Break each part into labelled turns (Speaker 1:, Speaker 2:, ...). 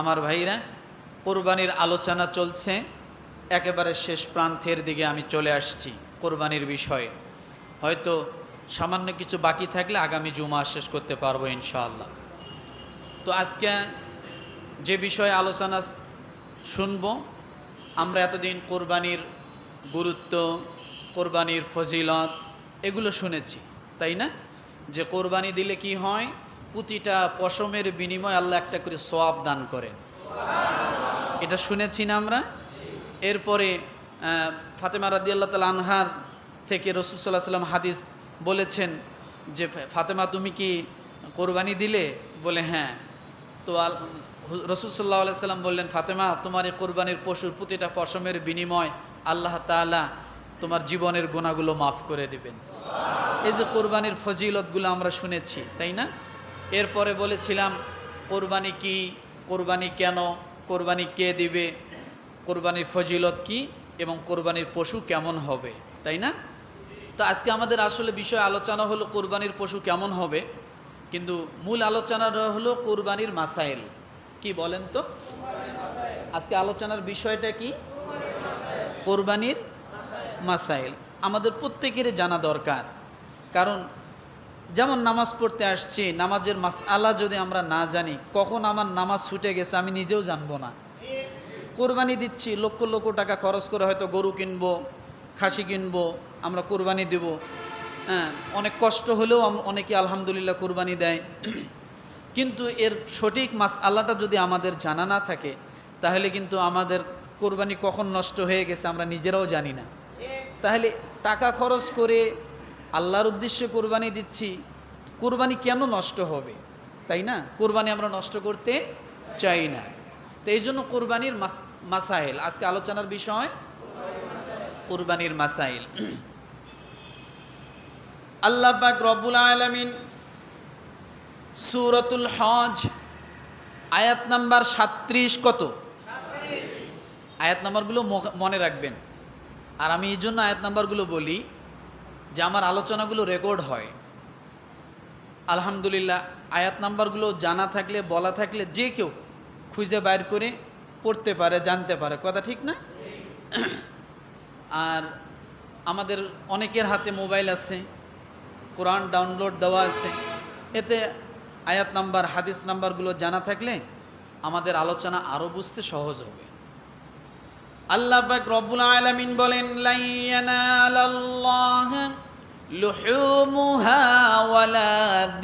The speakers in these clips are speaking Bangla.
Speaker 1: আমার ভাইরা, কোরবানির আলোচনা চলছে, একেবারে শেষ প্রান্তের দিকে আমি চলে আসছি। কোরবানির বিষয়ে হয়তো সামান্য কিছু বাকি থাকলে আগামী জুমা শেষ করতে পারবো ইনশাআল্লাহ। তো আজকে যে বিষয়ে আলোচনা শুনব, আমরা এতদিন কোরবানির গুরুত্ব, কোরবানির ফজিলত এগুলো শুনেছি, তাই না? যে কোরবানি দিলে কি হয়, প্রতিটা পশমের বিনিময়ে আল্লাহ একটা করে সওয়াব দান করেন, এটা শুনেছি না আমরা। এরপরে ফাতেমা রাদিয়াল্লাহু তাআলা আনহার থেকে রাসূল সাল্লাল্লাহু আলাইহি ওয়াসাল্লাম হাদিস বলেছেন যে, ফাতেমা তুমি কি কোরবানি দিলে? বলে হ্যাঁ। তো রাসূল সাল্লাল্লাহু আলাইহি ওয়াসাল্লাম বললেন, ফাতেমা তোমার এই কোরবানির পশুর প্রতিটা পশমের বিনিময় আল্লাহ তাআলা তোমার জীবনের গুনাহগুলো মাফ করে দিবেন। এই যে কোরবানির ফজিলতগুলো আমরা শুনেছি, তাই না? এরপরে বলেছিলাম কোরবানি কি, কোরবানি কেন, কোরবানি কে দিবে, কোরবানির ফজিলত কি এবং কোরবানির পশু কেমন হবে, তাই না? তো আজকে আমাদের আসলে বিষয় আলোচনা হলো কোরবানির পশু কেমন হবে, কিন্তু মূল আলোচনা হলো কোরবানির মাসাইল। কি বলেন তো? আজকে আলোচনার বিষয়টা কি? কোরবানির মাসাইল। আমাদের প্রত্যেকেরই জানা দরকার, কারণ যেমন নামাজ পড়তে আসছি, নামাজের মাসআলা যদি আমরা না জানি, কখন আমার নামাজ ছুটে গেছে আমি নিজেও জানবো না। কোরবানি দিচ্ছি, লক্ষ লক্ষ টাকা খরচ করে হয়তো গরু কিনবো, খাসি কিনবো, আমরা কোরবানি দেব। হ্যাঁ, অনেক কষ্ট হলেও অনেকে আলহামদুলিল্লাহ কোরবানি দেয়, কিন্তু এর সঠিক মাসআলাটা যদি আমাদের জানা না থাকে, তাহলে কিন্তু আমাদের কোরবানি কখন নষ্ট হয়ে গেছে আমরা নিজেরাও জানি না। তাহলে টাকা খরচ করে আল্লাহর উদ্দেশ্যে কোরবানি দিচ্ছি, কোরবানি কেন নষ্ট হবে, তাই না? কোরবানি আমরা নষ্ট করতে চাই না। তো এই জন্য কোরবানির মাসাইল আজকে আলোচনার বিষয়, কোরবানির মাসাইল। আল্লাহ পাক রব্বুল আলামিন সূরাতুল হজ আয়াত নাম্বার 37, কত? আয়াত নাম্বারগুলো মনে রাখবেন। আর আমি এই জন্য আয়াত নাম্বারগুলো বলি যে আমার আলোচনাগুলো রেকর্ড হয়। আলহামদুলিল্লাহ, আয়াত নাম্বারগুলো জানা থাকলে, বলা থাকলে যে কেউ খুঁজে বাইর করে পড়তে পারে, জানতে পারে। কথা ঠিক না? আর আমাদের অনেকের হাতে মোবাইল আছে, কোরআন ডাউনলোড দেওয়া আছে, এতে আয়াত নাম্বার, হাদিস নাম্বারগুলো জানা থাকলে আমাদের আলোচনা আরও বুঝতে সহজ হবে। আল্লাহ পাক রব্বুল আলামিন বলেন, লা ইয়ানালাল্লাহ লুহুমুহা ওয়ালা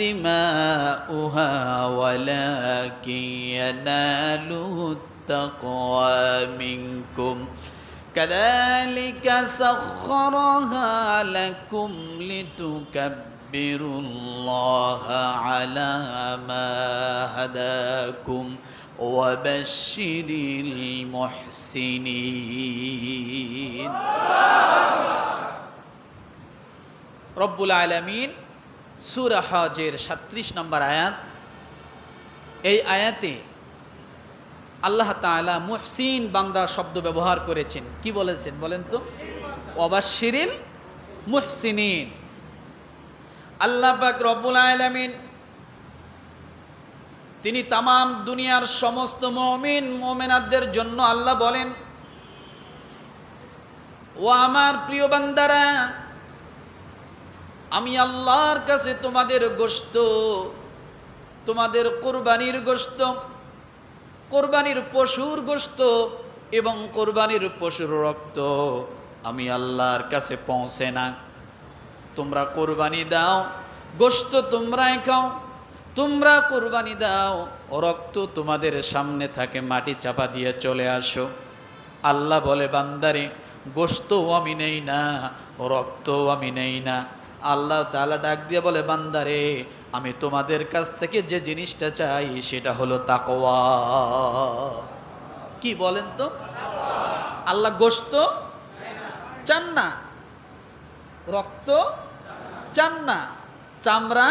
Speaker 1: দিমাউহা ওয়ালাকিন ইয়ানালুহুত তাকওয়া মিনকুম কাযালিকা সাখখারাহা লাকুম লিতুকাব্বিরুল্লাহা আলা মা হাদাকুম ওয়াবাশশিরিল মুহসিনিন। রব্বুল আলামিন সূরা হজের 37 নম্বর আয়াত, এই আয়াতে আল্লাহ তাআলা মুহসিন বান্দা শব্দ ব্যবহার করেছেন। কি বলেছেন বলেন তো? ওয়াবাশশিরিল মুহসিনিন। আল্লাহ পাক রব্বুল আলামিন তিনি তামাম দুনিয়ার সমস্ত মুমিন মুমিনাতদের জন্য আল্লাহ বলেন, ও আমার প্রিয় বান্দারা, আমি আল্লাহর কাছে তোমাদের গোশত, তোমাদের কোরবানির গোশত, কোরবানির পশুর গোশত এবং কোরবানির পশুর রক্ত আমি আল্লাহর কাছে পৌঁছে না। তোমরা কোরবানি দাও, গোশত তোমরাই খাও, তোমরা কোরবানি দাও, রক্ত তোমাদের সামনে থাকে, মাটি চাপা দিয়ে চলে আসো। আল্লাহ বলে, বান্দারে গোশতও আমি নেই না, রক্তও আমি নেই না। আল্লাহ তাআলা ডাক দিয়ে বলে, বান্দারে আমি তোমাদের কাছ থেকে যে জিনিসটা চাই সেটা হলো তাকওয়া। কি বলেন তো? আল্লাহ গোশত চান না, রক্ত চান না, চামড়া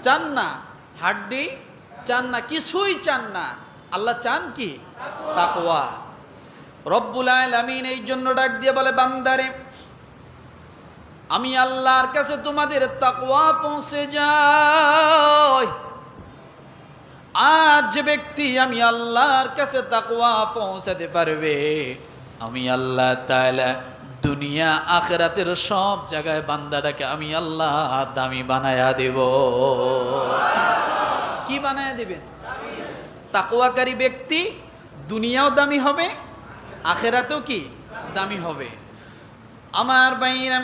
Speaker 1: চান না, হাড্ডি চান না, কিছুই চান না। আল্লাহ চান কি? তাকওয়া। রব্বুল আলামিন এই জন্য ডাক দিয়ে বলে, বান্দারে আমি আল্লাহর কাছে তোমাদের তাকওয়া পৌঁছে যাই। আর যে ব্যক্তি আমি আল্লাহর কাছে তাকওয়া পৌঁছাতে পারবে, আমি আল্লাহ তাআলা দুনিয়া আখিরাতের সব জায়গায় বান্দাটাকে আমি আল্লাহ দামি বানায়া দেব। কি বানায়া দিবেন? তাকওয়াকারী ব্যক্তি দুনিয়াও দামি হবে, আখিরাতেও কি দামি হবে। আমার ভাইরা,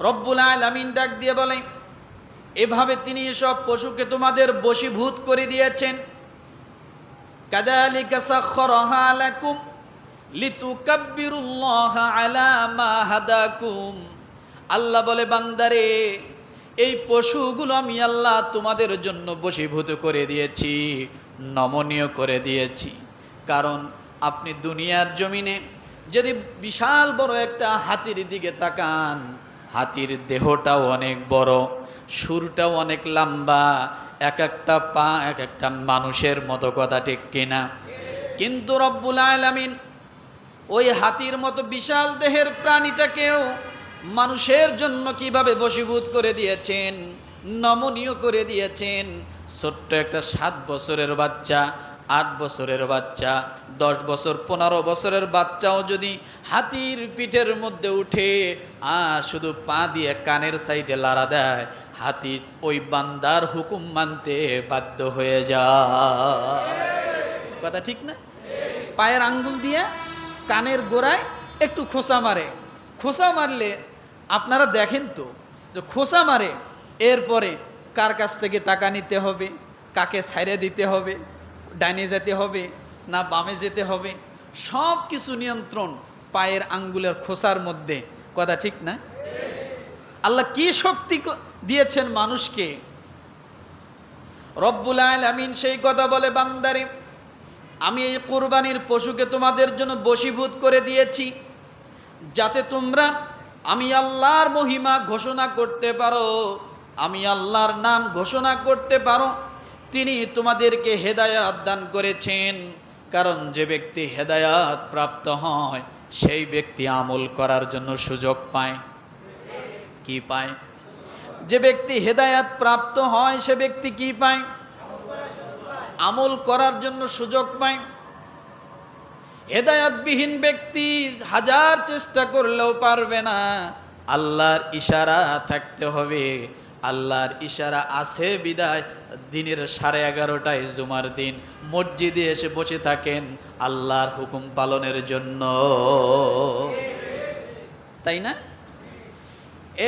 Speaker 1: রব্বুল আলামিন ডাক দিয়ে বলে, এভাবে তিনি সব পশুকে তোমাদের বশীভূত করে দিয়েছেন। কাযালিকা সাখখারাহা লাকুম লিতুকাব্বিরুল্লাহা আলা মা হাদাকুম। আল্লাহ বলে, বান্দারে, এই পশুগুলো আমি আল্লাহ তোমাদের জন্য বশীভূত করে দিয়েছি, নমনীয় করে দিয়েছি। কারণ আপনি দুনিয়ার জমিনে যদি বিশাল বড় একটা হাতির দিকে তাকান, হাতির দেহটাও অনেক বড়, সুরটাও অনেক লম্বা, এক একটা পা এক একটা মানুষের মতো, কথা ঠিক কিনা? কিন্তু রব্বুল আলামিন ওই হাতির মতো বিশাল দেহের প্রাণীটাকেও মানুষের জন্য কিভাবে বশীভূত করে দিয়েছেন, নমনীয় করে দিয়েছেন। ছোট্ট একটা 7 বছরের বাচ্চা, 8 বছরের বাচ্চা, 10 বছর 15 বছরের বাচ্চাও যদি হাতির পিঠের মধ্যে উঠে আর শুধু পা দিয়ে কানের সাইডে লাড়া দেয়, হাতি ওই বান্দার হুকুম মানতে বাধ্য হয়ে যায়। কথা ঠিক না? পায়ের আঙ্গুল দিয়ে কানের গোড়ায় একটু খোঁচা মারে, খোঁচা মারলে আপনারা দেখেন তো যে খোঁচা মারে, এরপরে কার কাছ থেকে টাকা নিতে হবে, কাকে ছাইড়ে দিতে হবে, ডাইনে যেতে হবে না বামে যেতে হবে, সব কিছু নিয়ন্ত্রণ পায়ের আঙ্গুলের খোসার মধ্যে। কথা ঠিক না? আল্লাহ কি শক্তি দিয়েছেন মানুষকে। রব্বুল আলামিন সেই কথা বলে, বান্দারে, আমি এই কুরবানির পশুকে তোমাদের জন্য বশীভূত করে দিয়েছি যাতে তোমরা আমি আল্লাহর মহিমা ঘোষণা করতে পারো, আমি আল্লাহর নাম ঘোষণা করতে পারো। তিনি তোমাদেরকে হেদায়াত দান করেছেন, কারণ যে ব্যক্তি হেদায়াত প্রাপ্ত হয় সেই ব্যক্তি আমল করার জন্য সুযোগ পায়। কি পায়? যে ব্যক্তি হেদায়াত প্রাপ্ত হয় সে ব্যক্তি কি পায়? আমল করার জন্য সুযোগ পায়। হেদায়াতবিহীন ব্যক্তি হাজার চেষ্টা করলেও পারবে না। আল্লাহর ইশারা থাকতে হবে। আল্লাহর ইশারা আছে বিদায় দিনের 11:30টায় জুমার দিন মসজিদে এসে বসে থাকেন আল্লাহর হুকুম পালনের জন্য, তাই না?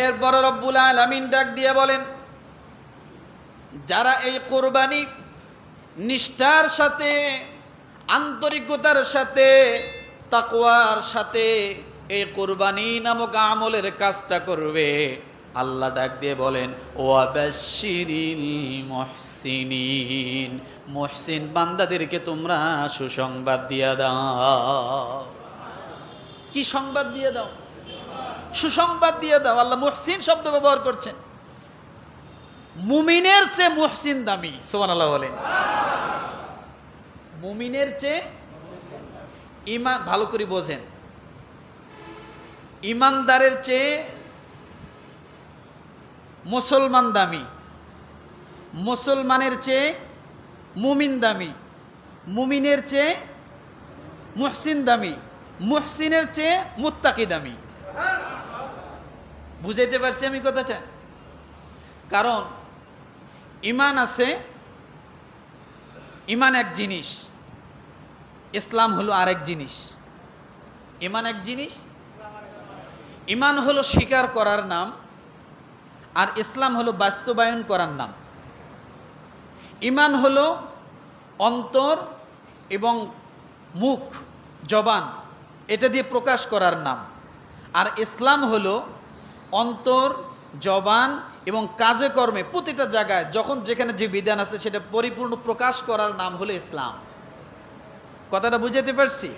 Speaker 1: এরপর রব্বুল আলামিন ডাক দিয়ে বলেন, যারা এই কুরবানি নিষ্ঠার সাথে, আন্তরিকতার সাথে, তাকওয়ার সাথে এই কুরবানি নামক আমলের কাজটা করবে, আল্লাহ ডাক দিয়ে বলেন, ওয়াবাশশিরিল মুহসিনিন, মুহসিন বান্দাদেরকে তোমরা সুসংবাদ দিয়ে দাও। কি সংবাদ দিয়ে দাও? সুসংবাদ দিয়ে দাও। আল্লাহ মুহসিন শব্দ ব্যবহার করছেন। মুমিনের চেয়ে মুহসিন দামি। সুবহানাল্লাহ বলেন। মুমিনের চেয়ে ইমান, ভালো করে বোঝেন, ইমানদারের চেয়ে মুসলমান দামি, মুসলমানের চেয়ে মুমিন দামি, মুমিনের চেয়ে মুহসিন দামি, মুহসিনের চেয়ে মুত্তাকি দামি। বুঝাইতে পারছি আমি কথাটা? কারণ ইমান আছে, ইমান এক জিনিস, ইসলাম হলো আরেক জিনিস। ইমান এক জিনিস, ইমান হলো স্বীকার করার নাম, আর ইসলাম হলো বাস্তবায়ন করার নাম। ইমান হলো অন্তর এবং মুখ, জবান, এটা দিয়ে প্রকাশ করার নাম। আর ইসলাম হলো অন্তর, জবান এবং কাজে কর্মে প্রতিটা জায়গায় যখন যেখানে যে বিধান আছে সেটা পরিপূর্ণ প্রকাশ করার নাম হলো ইসলাম। কথাটা বুঝাতে পারছি?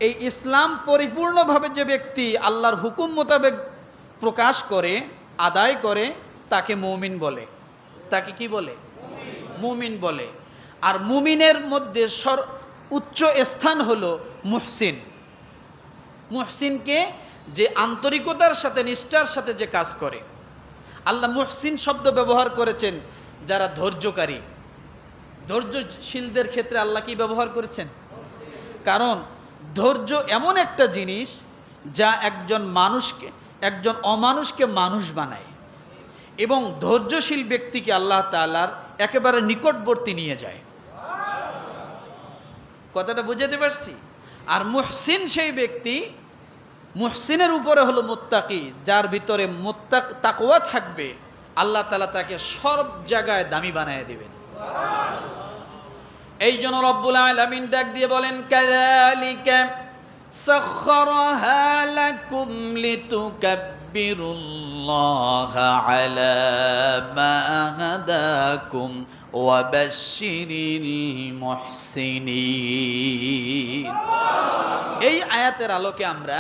Speaker 1: এই ইসলাম পরিপূর্ণভাবে যে ব্যক্তি আল্লাহর হুকুম মোতাবেক প্রকাশ করে, আদায় করে, তাকে মুমিন বলে। তাকে কি বলে? মুমিন বলে। আর মুমিনের মধ্যে উচ্চ স্থান হলো মুহসিন। মুহসিনকে যে আন্তরিকতার সাথে, নিষ্ঠার সাথে যে কাজ করে। আল্লাহ মুহসিন শব্দ ব্যবহার করেছেন যারা ধৈর্যকারী, ধৈর্যশীলদের ক্ষেত্রে আল্লাহ কি ব্যবহার করেছেন? কারণ ধৈর্য এমন একটা জিনিস যা একজন অমানুষকে মানুষ বানায় এবং ধৈর্যশীল ব্যক্তিকে আল্লাহ তাআলার একেবারে নিকটবর্তী নিয়ে যায়। কথাটা বুঝাতে পারছি? আর মুহসিন সেই ব্যক্তি, মুহসিনের উপরে হলো মুত্তাকি, যার ভিতরে তাকওয়া থাকবে, আল্লাহ তাআলা তাকে সব জায়গায় দামি বানায় দিবেন। এই জন্য রব্বুল আলামিন ডাক দিয়ে বলেন, কাযালিকা সাখখারাহা লাকুম লিতুকাব্বিরুল্লাহা আলা মা হাদাকুম ওয়া বাশশিরিল মুহসিনিন। এই আয়াতের আলোকে আমরা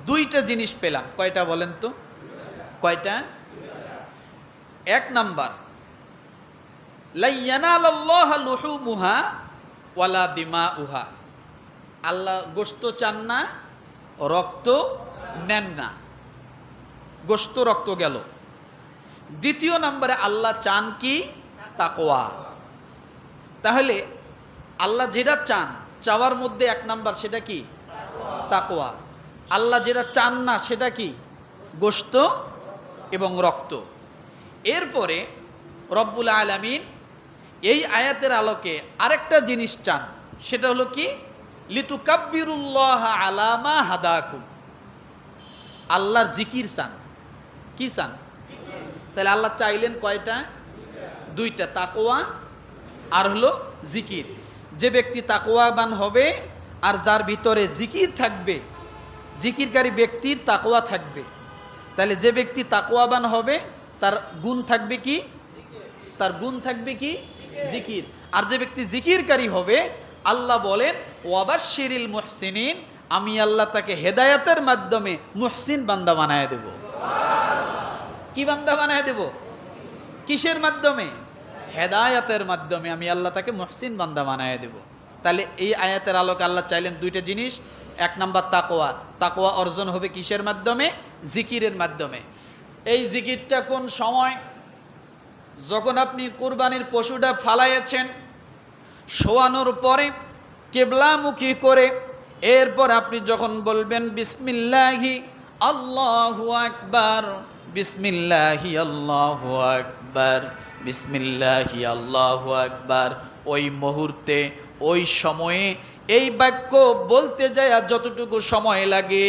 Speaker 1: দুইটা জিনিস পেলাম। কয়টা বলেন তো? কয়টা? এক নাম্বার, লা ইয়ানালাল্লাহু লুহুমুহা ওয়ালা দিমাউহা। আল্লাহ গোশত চান না, রক্ত নেন না। গোশত রক্ত গেল। দ্বিতীয় নম্বরে আল্লাহ চান কি? তাকওয়া। তাহলে আল্লাহ যেটা চান, চাওয়ার মধ্যে এক নাম্বার সেটা কি? তাকওয়া। আল্লাহ যেটা চান না সেটা কি? গোশত এবং রক্ত। এরপরে রব্বুল আলামিন এই আয়াতের আলোকে আরেকটা জিনিস চান, সেটা হলো কি? লিতুকাব্বিরুল্লাহা আলা মা হাদাকুম। আল্লাহর জিকির চান। কি চান? তাহলে আল্লাহ চাইলেন কয়টা? দুইটা, তাকওয়া আর হলো জিকির। যে ব্যক্তি তাকওয়াবান হবে আর যার ভিতরে জিকির থাকবে, জিকিরকারী ব্যক্তির তাকওয়া থাকবে, তাহলে যে ব্যক্তি তাকওয়াবান হবে তার গুণ থাকবে কি? তার গুণ থাকবে কি? জিকির। আর যে ব্যক্তি জিকিরকারী হবে, আল্লাহ বলেন ওয়াবাশশিরিল মুহসিনিন, আমি আল্লাহ তাকে হেদায়েতের মাধ্যমে মুহসিন বান্দা বানায় দেব। কি বান্দা বানায় দেব? কিসের মাধ্যমে? হেদায়েতের মাধ্যমে আমি আল্লাহ তাকে মুহসিন বান্দা বানায় দেব। তাহলে এই আয়াতের আলোকে আল্লাহ চাইলেন দুইটা জিনিস। এক নাম্বার তাকওয়া। তাকওয়া অর্জন হবে কিসের মাধ্যমে? জিকিরের মাধ্যমে। এই জিকিরটা কোন সময়? যখন আপনি কুরবানির পশুটা ফালাইয়েছেন, শোয়ানোর পরে কিবলামুখী করে, এরপর আপনি যখন বলবেন বিসমিল্লাহি আল্লাহু আকবার, বিসমিল্লাহি আল্লাহু আকবার, বিসমিল্লাহি আল্লাহু আকবার, ওই মুহূর্তে, ওই সময়ে এই বাক্য বলতে যায় আর যতটুকু সময় লাগে,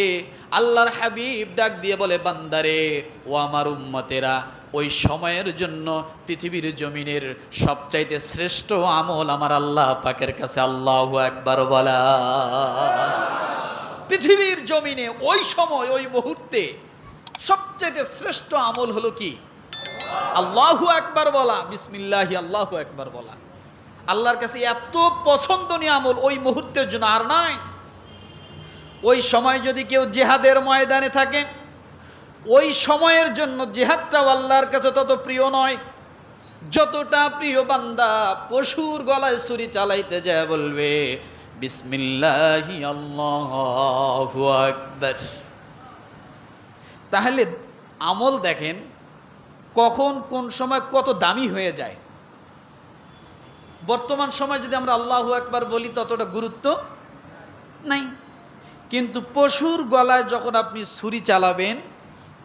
Speaker 1: আল্লাহর হাবিব ডাক দিয়ে বলে, বান্দারে ও আমার উম্মতেরা, ওই সময়ের জন্য পৃথিবীর জমিনের সবচাইতে শ্রেষ্ঠ আমল আমার আল্লাহ পাকের কাছে আল্লাহু আকবার বলা। পৃথিবীর জমিনে ওই সময়, ওই মুহূর্তে সবচাইতে শ্রেষ্ঠ আমল হলো কি? আল্লাহু আকবার বলা, বিসমিল্লাহি আল্লাহু আকবার বলা। আল্লাহর কাছে এত পছন্দনীয় আমল ওই মুহূর্তের জন্য আর নাই। ওই সময় যদি কেউ জিহাদের ময়দানে থাকে, ওই সময়ের জন্য জিহাদটাও আল্লাহর কাছে তত প্রিয় নয় যতটা প্রিয় বান্দা পশুর গলায় ছুরি চালাইতে যায় বলবে বিসমিল্লাহি আল্লাহু আকবার। তাহলে আমল দেখেন কখন কোন সময় কত দামি হয়ে যায়। বর্তমান সময় যদি আমরা আল্লাহু আকবার বলি ততটা গুরুত্ব নাই, কিন্তু পশুর গলায় যখন আপনি ছুরি চালাবেন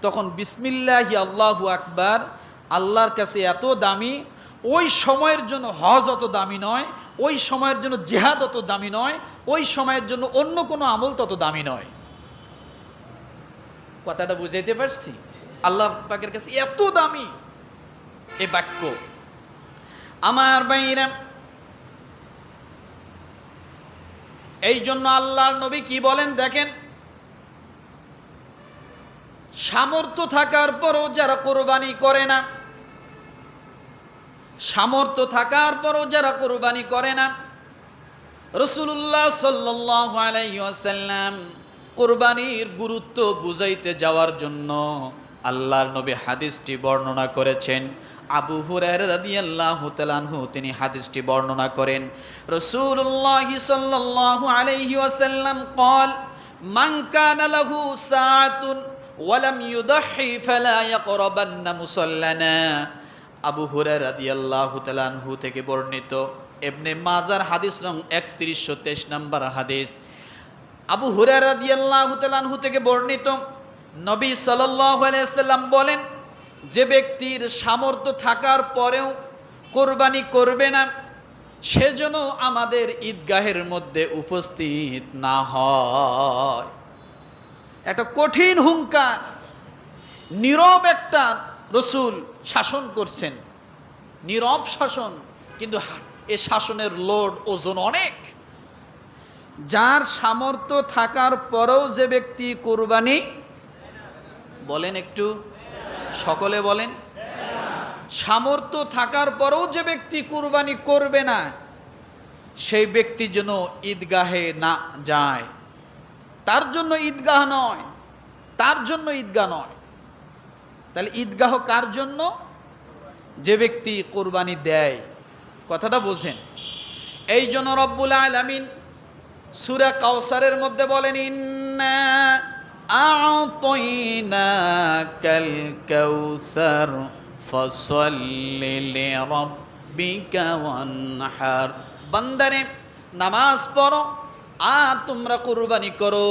Speaker 1: তখন বিসমিল্লাহি আল্লাহু আকবার আল্লাহর কাছে এত দামি। ওই সময়ের জন্য হজ অত দামি নয়, ওই সময়ের জন্য জিহাদ অত দামি নয়, ওই সময়ের জন্য অন্য কোনো আমল তত দামি নয়। কথাটা বুঝাইতে পারছি? আল্লাহ পাকের কাছে এত দামি এ বাক্য। আমার ভাইরা, এই জন্য আল্লাহর নবী কি বলেন দেখেন, সামর্থ্য থাকার পরও যারা কোরবানি করে না, সামর্থ্য থাকার পরও যারা কোরবানি করে না, রাসূলুল্লাহ সাল্লাল্লাহু আলাইহি ওয়াসাল্লাম কোরবানির গুরুত্ব বুঝাইতে যাওয়ার জন্য আল্লাহর নবী হাদিসটি বর্ণনা করেছেন। আবু হুরায়রা রাদিয়াল্লাহু তাআলা আনহু তিনি হাদিসটি বর্ণনা করেন, রাসূলুল্লাহ সাল্লাল্লাহু আলাইহি ওয়াসাল্লাম قال من كان له ساعة ولم يضحي فلا يقربن مصلنا। আবু হুরায়রা রাদিয়াল্লাহু তাআলা আনহু থেকে বর্ণিত, ইবনে মাজার হাদিস নং 3123 নম্বর হাদিস। আবু হুরায়রা রাদিয়াল্লাহু তাআলা আনহু থেকে বর্ণিত, নবী সাল্লাল্লাহু আলাইহি ওয়াসাল্লাম বলেন, যে ব্যক্তির সামর্থ্য থাকার পরেও কোরবানি করবে না, সে যেন আমাদের ঈদগাহের মধ্যে উপস্থিত না হয়। একটা কঠিন হুঙ্কার, নীরব একটা রসুল শাসন করছেন, নীরব শাসন, কিন্তু এ শাসনের লোড ওজন অনেক। যার সামর্থ্য থাকার পরেও যে ব্যক্তি কোরবানি, বলেন একটু সকলে বলেন, সামর্থ্য থাকার পরেও যে ব্যক্তি কোরবানি করবে না, সেই ব্যক্তি যেন ঈদগাহে না যায়। তার জন্য ঈদগাহ নয়, তার জন্য ঈদগাহ নয়। তাহলে ঈদগাহ কার জন্য? যে ব্যক্তি কোরবানি দেয়। কথাটা বোঝেন। এই জন্য রব্বুল আলামিন সূরা কাউসারের মধ্যে বলেন, ইন্না আ'তাইনাকাল কাউসার ফাসাল্লি লিরাব্বিকা ওয়ানহার। বান্দারে, নামাজ পড়ো আর তোমরা কোরবানি করো।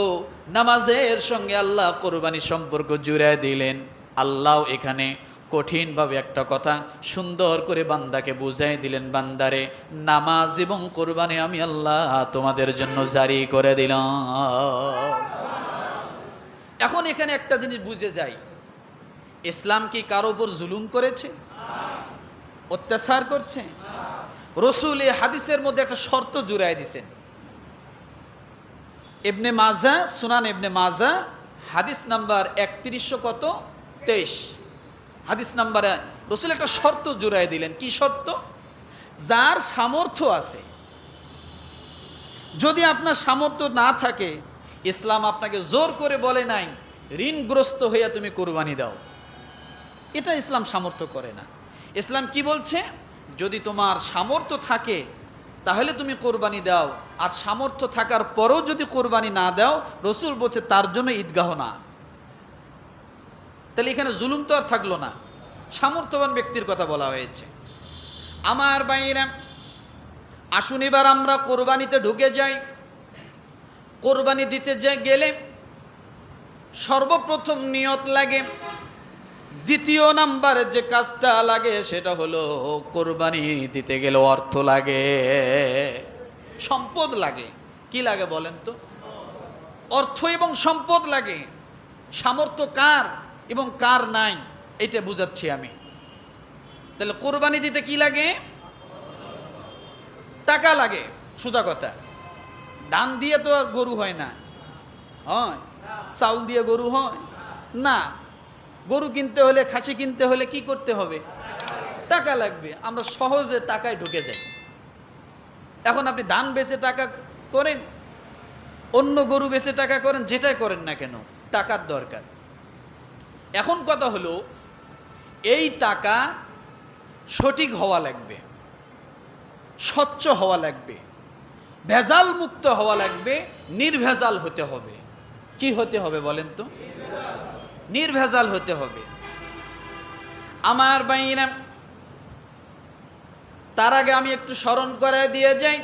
Speaker 1: নামাজের সঙ্গে আল্লাহ কোরবানি সম্পর্ক জুড়ে দিলেন। আল্লাহ এখানে কঠিনভাবে একটা কথা সুন্দর করে বান্দাকে বুঝাই দিলেন, বান্দারে, নামাজ এবং কোরবানি আমি আল্লাহ তোমাদের জন্য জারি করে দিলাম। এখন এখানে একটা জিনিস বুঝে যাই, ইসলাম কি কারো উপর জুলুম করেছে, অত্যাচার করছে? রসুল এই হাদিসের মধ্যে একটা শর্ত জুড়াই দিছেন। ইবনে মাজা, সুনান ইবনে মাজা হাদিস নাম্বার 3123 হাদিস নাম্বারে রসুল একটা শর্ত জুড়াই দিলেন। কি শর্ত? যার সামর্থ্য আছে, যদি আপনার সামর্থ্য না থাকে, ইসলাম আপনাকে জোর করে বলে নাই ঋণগ্রস্ত হইয়া তুমি কোরবানি দাও, এটা ইসলাম সামর্থ্য করে না। ইসলাম কি বলছে? যদি তোমার সামর্থ্য থাকে তাহলে তুমি কোরবানি দাও, আর সামর্থ্য থাকার পরেও যদি কোরবানি না দাও, রসুল বলছে তার জন্য ঈদগাহ না। তাহলে এখানে জুলুম তো আর থাকলো না, সামর্থ্যবান ব্যক্তির কথা বলা হয়েছে। আমার ভাইরা, আসুন এবার আমরা কোরবানিতে ঢুকে যাই। কোরবানি দিতে গেলে সর্বপ্রথম নিয়ত লাগে। দ্বিতীয় নাম্বারে যে কাজটা লাগে সেটা হলো কোরবানি দিতে গেলে অর্থ লাগে, সম্পদ লাগে। কি লাগে বলেন তো? অর্থ এবং সম্পদ লাগে। সামর্থ্য কার এবং কার নাই এটা বুঝাচ্ছি আমি। তাহলে কোরবানি দিতে কি লাগে? টাকা লাগে, সোজা কথা। ধান দিয়ে তো আর গরু হয় না, হয়? চাউল দিয়ে গরু হয় না। গরু কিনতে হলে, খাসি কিনতে হলে কি করতে হবে? টাকা লাগবে। আমরা সহজে টাকায় ঢুকে যাই। এখন আপনি ধান বেচে টাকা করেন, অন্য গরু বেচে টাকা করেন, যেটাই করেন না কেন, টাকার দরকার। এখন কথা হলো, এই টাকা সঠিক হওয়া লাগবে, স্বচ্ছ হওয়া লাগবে, ভেজাল মুক্ত হওয়া লাগবে, নির্ভেজাল হতে হবে। কি হতে হবে বলেন তো? নির্ভেজাল হতে হবে। আমার ভাইরা, তার আগে আমি একটু স্মরণ করে দিয়ে যাই,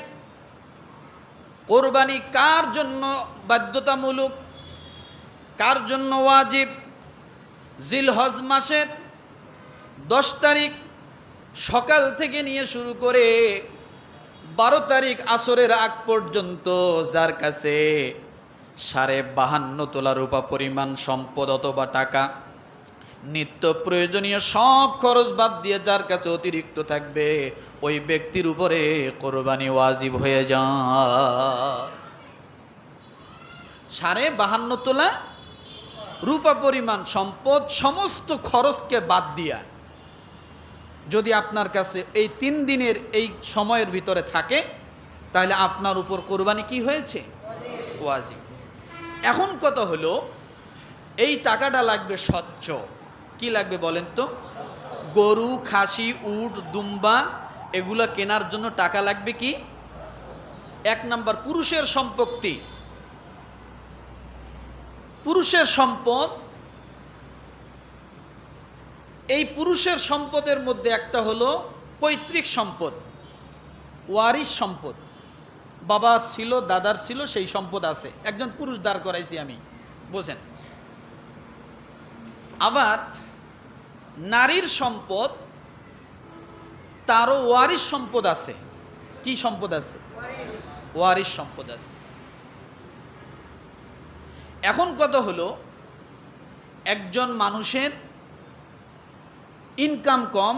Speaker 1: কোরবানি কার জন্য বাধ্যতামূলক, কার জন্য ওয়াজিব? জিলহজ মাসের 10 তারিখ সকাল থেকে নিয়ে শুরু করে 12 তারিখ আসরের আগ পর্যন্ত যার কাছে 52.5 তোলা রূপা পরিমাণ সম্পদ অথবা টাকা, নিত্য প্রয়োজনীয় সব খরচ বাদ দিয়ে যার কাছে অতিরিক্ত থাকবে, ওই ব্যক্তির উপরে কোরবানি ওয়াজিব হয়ে যায়। 52.5 তোলা রূপা পরিমাণ সম্পদ সমস্ত খরচকে বাদ দিয়া যদি আপনার কাছে এই 3 দিনের এই সময়ের ভিতরে থাকে, তাহলে আপনার উপর কোরবানি কি হয়েছে? ওয়াজিব। এখন কথা হলো, এই টাকাটা লাগবে স্বচ্ছ। কি লাগবে বলেন তো? গরু, খাসি, উট, দুম্বা এগুলো কেনার জন্য টাকা লাগবে কি? 1 নাম্বার পুরুষের সম্পত্তি, পুরুষের সম্পদ এই পুরুষের সম্পদের মধ্যে একটা হলো পৈতৃক সম্পদ, ওয়ারিশ সম্পদ, বাবার ছিল, দাদার ছিল, সেই সম্পদ আছে, একজন পুরুষ দাঁড় করাইছি আমি, বোঝেন। আবার নারীর সম্পদ, তারও ওয়ারিশ সম্পদ আছে। কি সম্পদ আছে? ওয়ারিশ সম্পদ আছে। এখন কথা হলো, একজন মানুষের ইনকাম কম,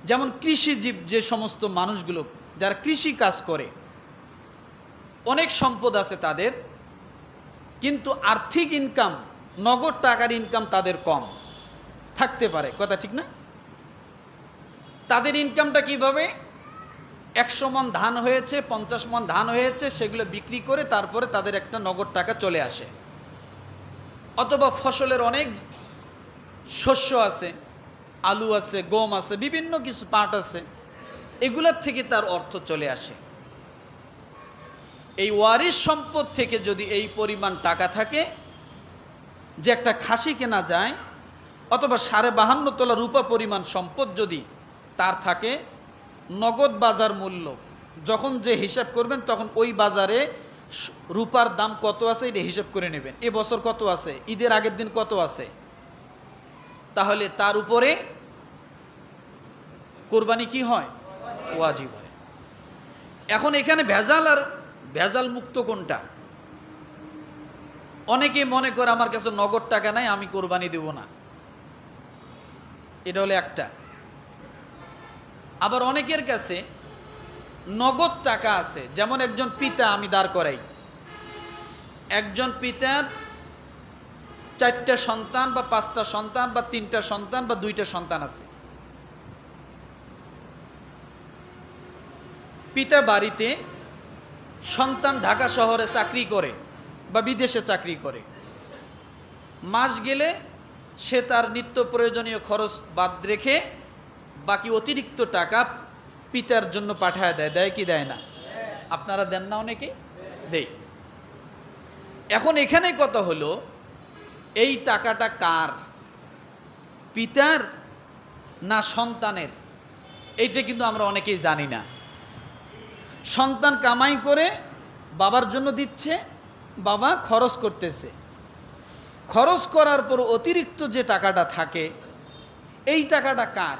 Speaker 1: যেমন কৃষিজীব যে সমস্ত মানুষগুলো যারা কৃষি কাজ করে, অনেক সম্পদ আছে তাদের, কিন্তু আর্থিক ইনকাম, নগদ টাকার ইনকাম তাদের কম থাকতে পারে, কথা ঠিক না? তাদের ইনকামটা কিভাবে? 100 মণ ধান হয়েছে, 50 মণ ধান হয়েছে, সেগুলো বিক্রি করে তারপরে তাদের একটা নগদ টাকা চলে আসে। অথবা ফসলের অনেক শস্য আছে, আলু আছে, গম আছে, বিভিন্ন কিছু পাট আছে, এগুলোর থেকে তার অর্থ চলে আসে। এই ওয়ারিশ সম্পদ থেকে যদি এই পরিমাণ টাকা থাকে যে একটা খাসি কেনা যায়, অথবা 52.5 তোলা রূপা পরিমাণ সম্পদ যদি তার থাকে, নগদ বাজার মূল্য যখন যে হিসাব করবেন তখন ওই বাজারে রূপার দাম কত আছে এটা হিসাব করে নেবেন, এবছর কত আছে, ঈদের আগের দিন কত আছে, তাহলে তার উপরে কোরবানি কি হয়? ওয়াজিব হয়। এখন এখানে ভেজাল আর ভেজাল মুক্ত কোনটা? অনেকে মনে করে আমার কাছে নগদ টাকা নাই, আমি কোরবানি দেব না, এটা হলো একটা। আবার অনেকের কাছে নগদ টাকা আছে, যেমন একজন পিতা, আমি দাঁড় করাই, একজন পিতার 4টা সন্তান বা 5টা সন্তান বা 3টা সন্তান বা 2টা সন্তান আছে। পিতা বাড়িতে, সন্তান ঢাকা শহরে চাকরি করে বা বিদেশে চাকরি করে, মাস গেলে সে তার নিত্য প্রয়োজনীয় খরচ বাদ রেখে বাকি অতিরিক্ত টাকা পিতার জন্য পাঠায় দেয়, দেয় কি দেয় না? আপনারা দেন না? অনেকে দেয়। এখন এখানে কথা হলো, এই টাকাটা কার, পিতার না সন্তানের? এইটা কিন্তু আমরা অনেকেই জানি না। সন্তান কামাই করে বাবার জন্য দিচ্ছে, বাবা খরচ করতেছে, খরচ করার পর অতিরিক্ত যে টাকাটা থাকে, এই টাকাটা কার?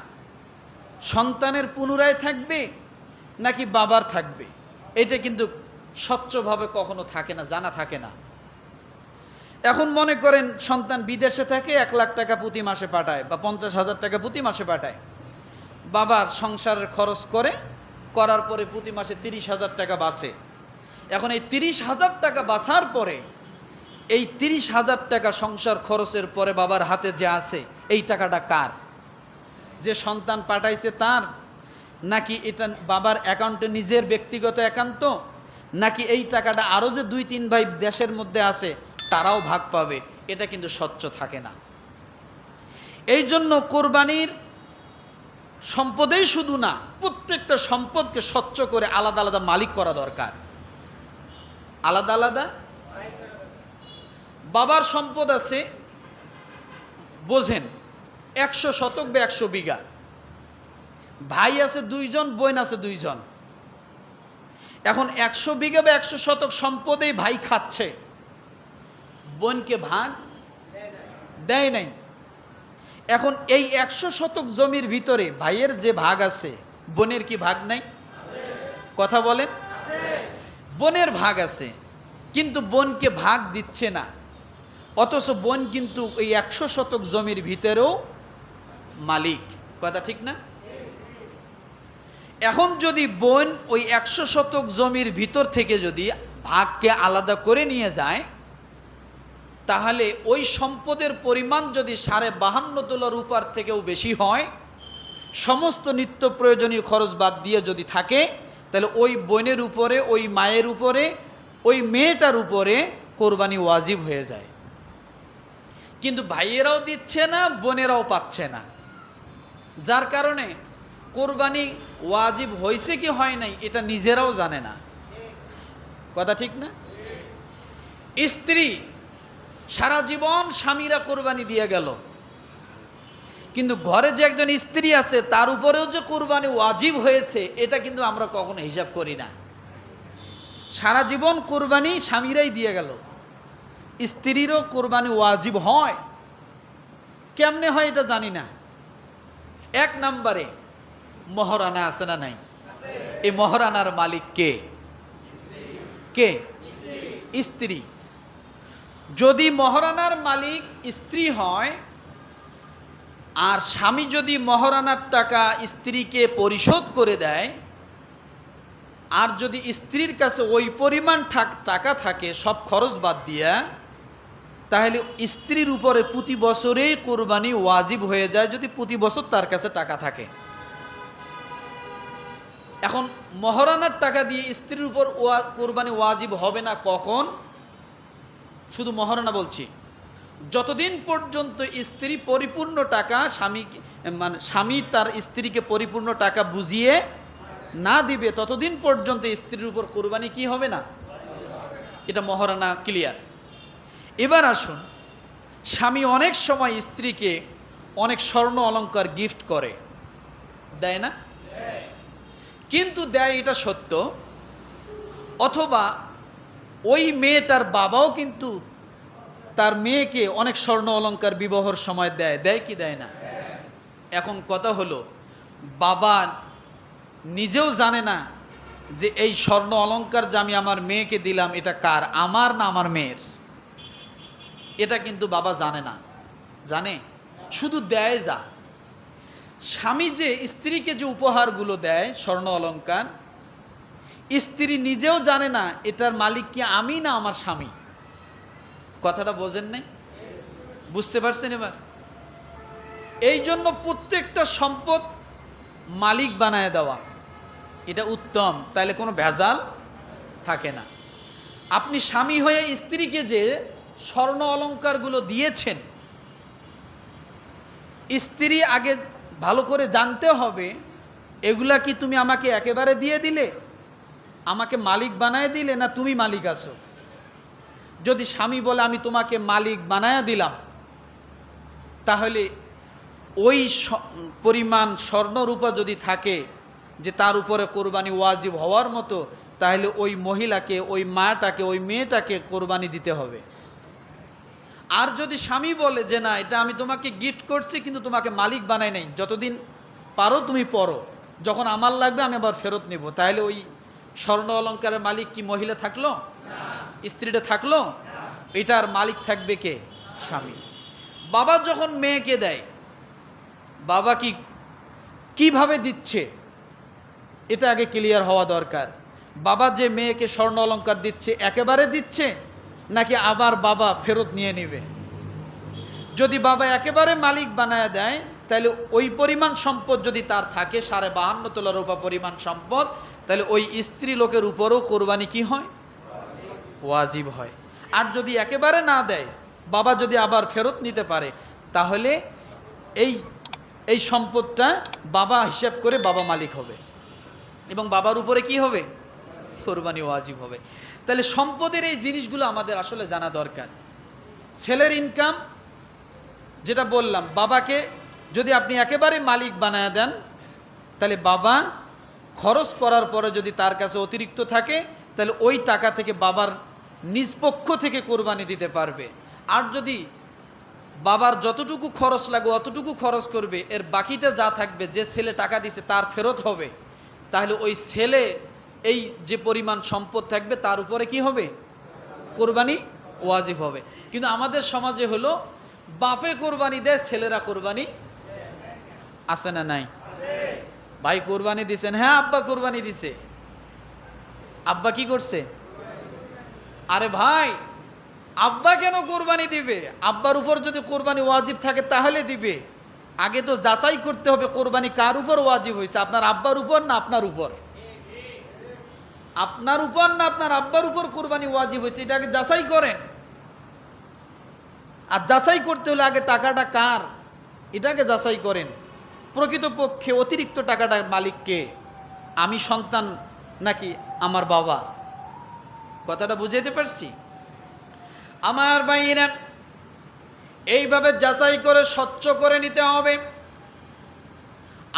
Speaker 1: সন্তানের পুনরায় থাকবে নাকি বাবার থাকবে? এটা কিন্তু স্বচ্ছভাবে কখনো থাকে না, জানা থাকে না। এখন মনে করেন সন্তান বিদেশে থাকে, 1 লাখ টাকা প্রতি মাসে পাঠায় বা 50,000 টাকা প্রতি মাসে পাঠায়, বাবার সংসারের খরচ করার পরে প্রতি মাসে 30,000 টাকা বাঁচে। এখন এই 30,000 টাকা বাঁচার পরে এই 30,000 টাকা সংসার খরচের পরে বাবার হাতে যে আছে, এই টাকাটা কার? যে সন্তান পাঠাইছে তার, নাকি এটা বাবার অ্যাকাউন্টে নিজের ব্যক্তিগত একান্ত, নাকি এই টাকাটা আরও যে 2-3 ভাই দেশের মধ্যে আছে তারাও ভাগ পাবে? এটা কিন্তু স্বচ্ছ থাকে না। এই জন্য কোরবানির সম্পদেই শুধু না, প্রত্যেকটা সম্পদকে স্বচ্ছ করে আলাদা আলাদা মালিক করা দরকার। আলাদা আলাদা বাবার সম্পদ আছে, বোঝেন, 100 শতক বা 100 বিঘা, ভাই আছে 2 জন, বোন আছে 2 জন। এখন 100 বিঘা বা 100 শতক সম্পদেই ভাই খাচ্ছে, বোনকে ভাগ দেয় নাই। এখন এই 100 শতক জমির ভিতরে ভাইয়ের যে ভাগ আছে, বোনের কি ভাগ নাই? কথা বলেন। বোনের ভাগ আছে, কিন্তু বোনকে ভাগ দিচ্ছে না, অথচ বোন কিন্তু এই 100 শতক জমির ভিতরেও মালিক, কথা ঠিক না? এখন যদি বোন ওই 100 শতক জমির ভিতর থেকে যদি ভাগকে আলাদা করে নিয়ে যায়, তাহলে ওই সম্পদের পরিমাণ যদি 52.5 তোলা রূপার থেকেও বেশি হয়, সমস্ত নিত্য প্রয়োজনীয় খরচ বাদ দিয়ে যদি থাকে, তাহলে ওই বোনের উপরে, ওই মায়ের উপরে, ওই মেয়েটার উপরে কোরবানি ওয়াজিব হয়ে যায়। কিন্তু ভাইয়েরাও দিচ্ছে না, বোনেরাও পাচ্ছে না, যার কারণে কোরবানি ওয়াজিব হয়েছে কি হয় নাই এটা নিজেরাও জানে না, কথা ঠিক না? স্ত্রী সারা জীবন স্বামীরা কোরবানি দিয়ে গেল, কিন্তু ঘরে যে একজন স্ত্রী আছে তার উপরেও যে কোরবানি ওয়াজিব হয়েছে এটা কিন্তু আমরা কখনো হিসাব করি না। সারা জীবন কোরবানি স্বামীরাই দিয়ে গেল, স্ত্রীরও কোরবানি ওয়াজিব হয়। কেমনে হয় এটা জানি না। এক নম্বরে মহারানা আছে না নাই? এই মহারানার মালিক কে? কে? স্ত্রী। যদি মহারানার মালিক স্ত্রী হয় আর স্বামী যদি মহারানার টাকা স্ত্রীকে পরিশোধ করে দেয়, আর যদি স্ত্রীর কাছে ওই পরিমাণ টাকা থাকে সব খরচ বাদ দিয়া, তাহলে স্ত্রীর উপরে প্রতি বছরেই কোরবানি ওয়াজিব হয়ে যায়, যদি প্রতি বছর তার কাছে টাকা থাকে। এখন মহারানার টাকা দিয়ে স্ত্রীর উপর কোরবানি ওয়াজিব হবে না কখন? শুধু মহারানা বলছি, যতদিন পর্যন্ত স্ত্রী পরিপূর্ণ টাকা স্বামী তার স্ত্রীকে পরিপূর্ণ টাকা বুঝিয়ে না দিবে ততদিন পর্যন্ত স্ত্রীর উপর কোরবানি কি হবে না। এটা মহারানা ক্লিয়ার। এবার আসুন, স্বামী অনেক সময় স্ত্রীকে অনেক স্বর্ণ অলংকার গিফট করে, দেয় না? কিন্তু দেয় এটা সত্য, অথবা ওই মেয়েটার বাবাও কিন্তু তার মেয়েকে অনেক স্বর্ণ অলংকার বিবাহর সময় দেয়, দেয় কি দেয় না? এখন কথা হলো, বাবা নিজেও জানে না যে এই স্বর্ণ অলংকার যে আমি আমার মেয়েকে দিলাম এটা কার, আমার না আমার মেয়ের, এটা কিন্তু বাবা জানে না। জানে? শুধু দেয় যা। স্বামী যে স্ত্রীকে যে উপহারগুলো দেয় স্বর্ণ অলংকার, স্ত্রী নিজেও জানে না এটার মালিক কি আমি না আমার স্বামী। কথাটা বোঝেন নাই? বুঝতে পারছেন এবার? এই জন্য প্রত্যেকটা সম্পদ মালিক বানায় দেওয়া এটা উত্তম, তাইলে কোনো ভেজাল থাকে না। আপনি স্বামী হয়ে স্ত্রীকে যে স্বর্ণ অলংকারগুলো দিয়েছেন, স্ত্রী আগে ভালো করে জানতে হবে এগুলা কি তুমি আমাকে একেবারে দিয়ে দিলে, আমাকে মালিক বানায় দিলে, না তুমি মালিক আছো। যদি স্বামী বলে আমি তোমাকে মালিক বানায় দিলাম, তাহলে ওই পরিমাণ স্বর্ণরূপা যদি থাকে যে তার উপরে কোরবানি ওয়াজিব হওয়ার মতো, তাহলে ওই মহিলাকে, ওই মাটাকে, ওই মেয়েটাকে কোরবানি দিতে হবে। আর যদি স্বামী বলে যে না এটা আমি তোমাকে গিফট করছি কিন্তু তোমাকে মালিক বানাই নাই, যতদিন পারো তুমি পরো, যখন আমার লাগবে আমি আবার ফেরত নেব, তাহলে ওই স্বর্ণ অলংকারের মালিক কি মহিলা থাকলো? স্ত্রীটা থাকলো? এটার মালিক থাকবে কে? স্বামী। বাবা যখন মেয়েকে দেয়, বাবা কিভাবে দিচ্ছে এটা আগে ক্লিয়ার হওয়া দরকার। বাবা যে মেয়েকে স্বর্ণ অলংকার দিচ্ছে একেবারে দিচ্ছে নাকি আবার বাবা ফেরত নিয়ে নেবে? যদি বাবা একেবারে মালিক বানায় দেয়, তাহলে ওই পরিমাণ সম্পদ যদি তার থাকে 52.5 তোলা রূপা পরিমাণ সম্পদ, তাহলে ওই স্ত্রী লোকের উপরও কোরবানি কি হয়? ওয়াজিব হয়। আর যদি একেবারে না দেয়, বাবা যদি আবার ফেরত নিতে পারে, তাহলে এই সম্পদটা বাবা হিসাব করে বাবা মালিক হবে এবং বাবার উপরে কি হবে? কোরবানি ওয়াজিব হবে। তাহলে সম্পদের এই জিনিসগুলো আমাদের আসলে জানা দরকার। ছেলের ইনকাম যেটা বললাম, বাবাকে যদি আপনি একেবারে মালিক বানায় দেন, তাহলে বাবা খরচ করার পরে যদি তার কাছে অতিরিক্ত থাকে, তাহলে ওই টাকা থেকে বাবার নিজ পক্ষ থেকে কোরবানি দিতে পারবে। আর যদি বাবার যতটুকু খরচ লাগবে অতটুকু খরচ করবে, এর বাকিটা যা থাকবে যে ছেলে টাকা দিছে তার ফেরত হবে, তাহলে ওই ছেলে এই যে পরিমাণ সম্পদ থাকবে তার উপরে কি হবে? কোরবানি ওয়াজিব হবে। কিন্তু আমাদের সমাজে হলো বাপে কোরবানি দেয়, ছেলেরা কোরবানি আছে না নাই? ভাই কোরবানি দিছেন? হ্যাঁ আব্বা কোরবানি দিছে। আব্বা কি করছে? আরে ভাই আব্বা কেন কোরবানি দিবে? আব্বার উপর যদি কোরবানি ওয়াজিব থাকে তাহলে দিবে। আগে তো যাচাই করতে হবে কোরবানি কার উপর ওয়াজিব হয়েছে, আপনার আব্বার উপর না আপনার উপর? আপনার উপর না আপনার আব্বার উপর কোরবানি ওয়াজিব হয়েছে, এটা আগে যাচাই করেন। আর যাচাই করতে হলে আগে টাকাটা কার এটাকে যাচাই করেন। প্রকৃতপক্ষে অতিরিক্ত টাকাটার মালিক কে? আমি সন্তান নাকি আমার বাবা? কথাটা বুঝাইতে পারছি? আমার ভাইরা, এইভাবে যাচাই করে স্বচ্ছ করে নিতে হবে।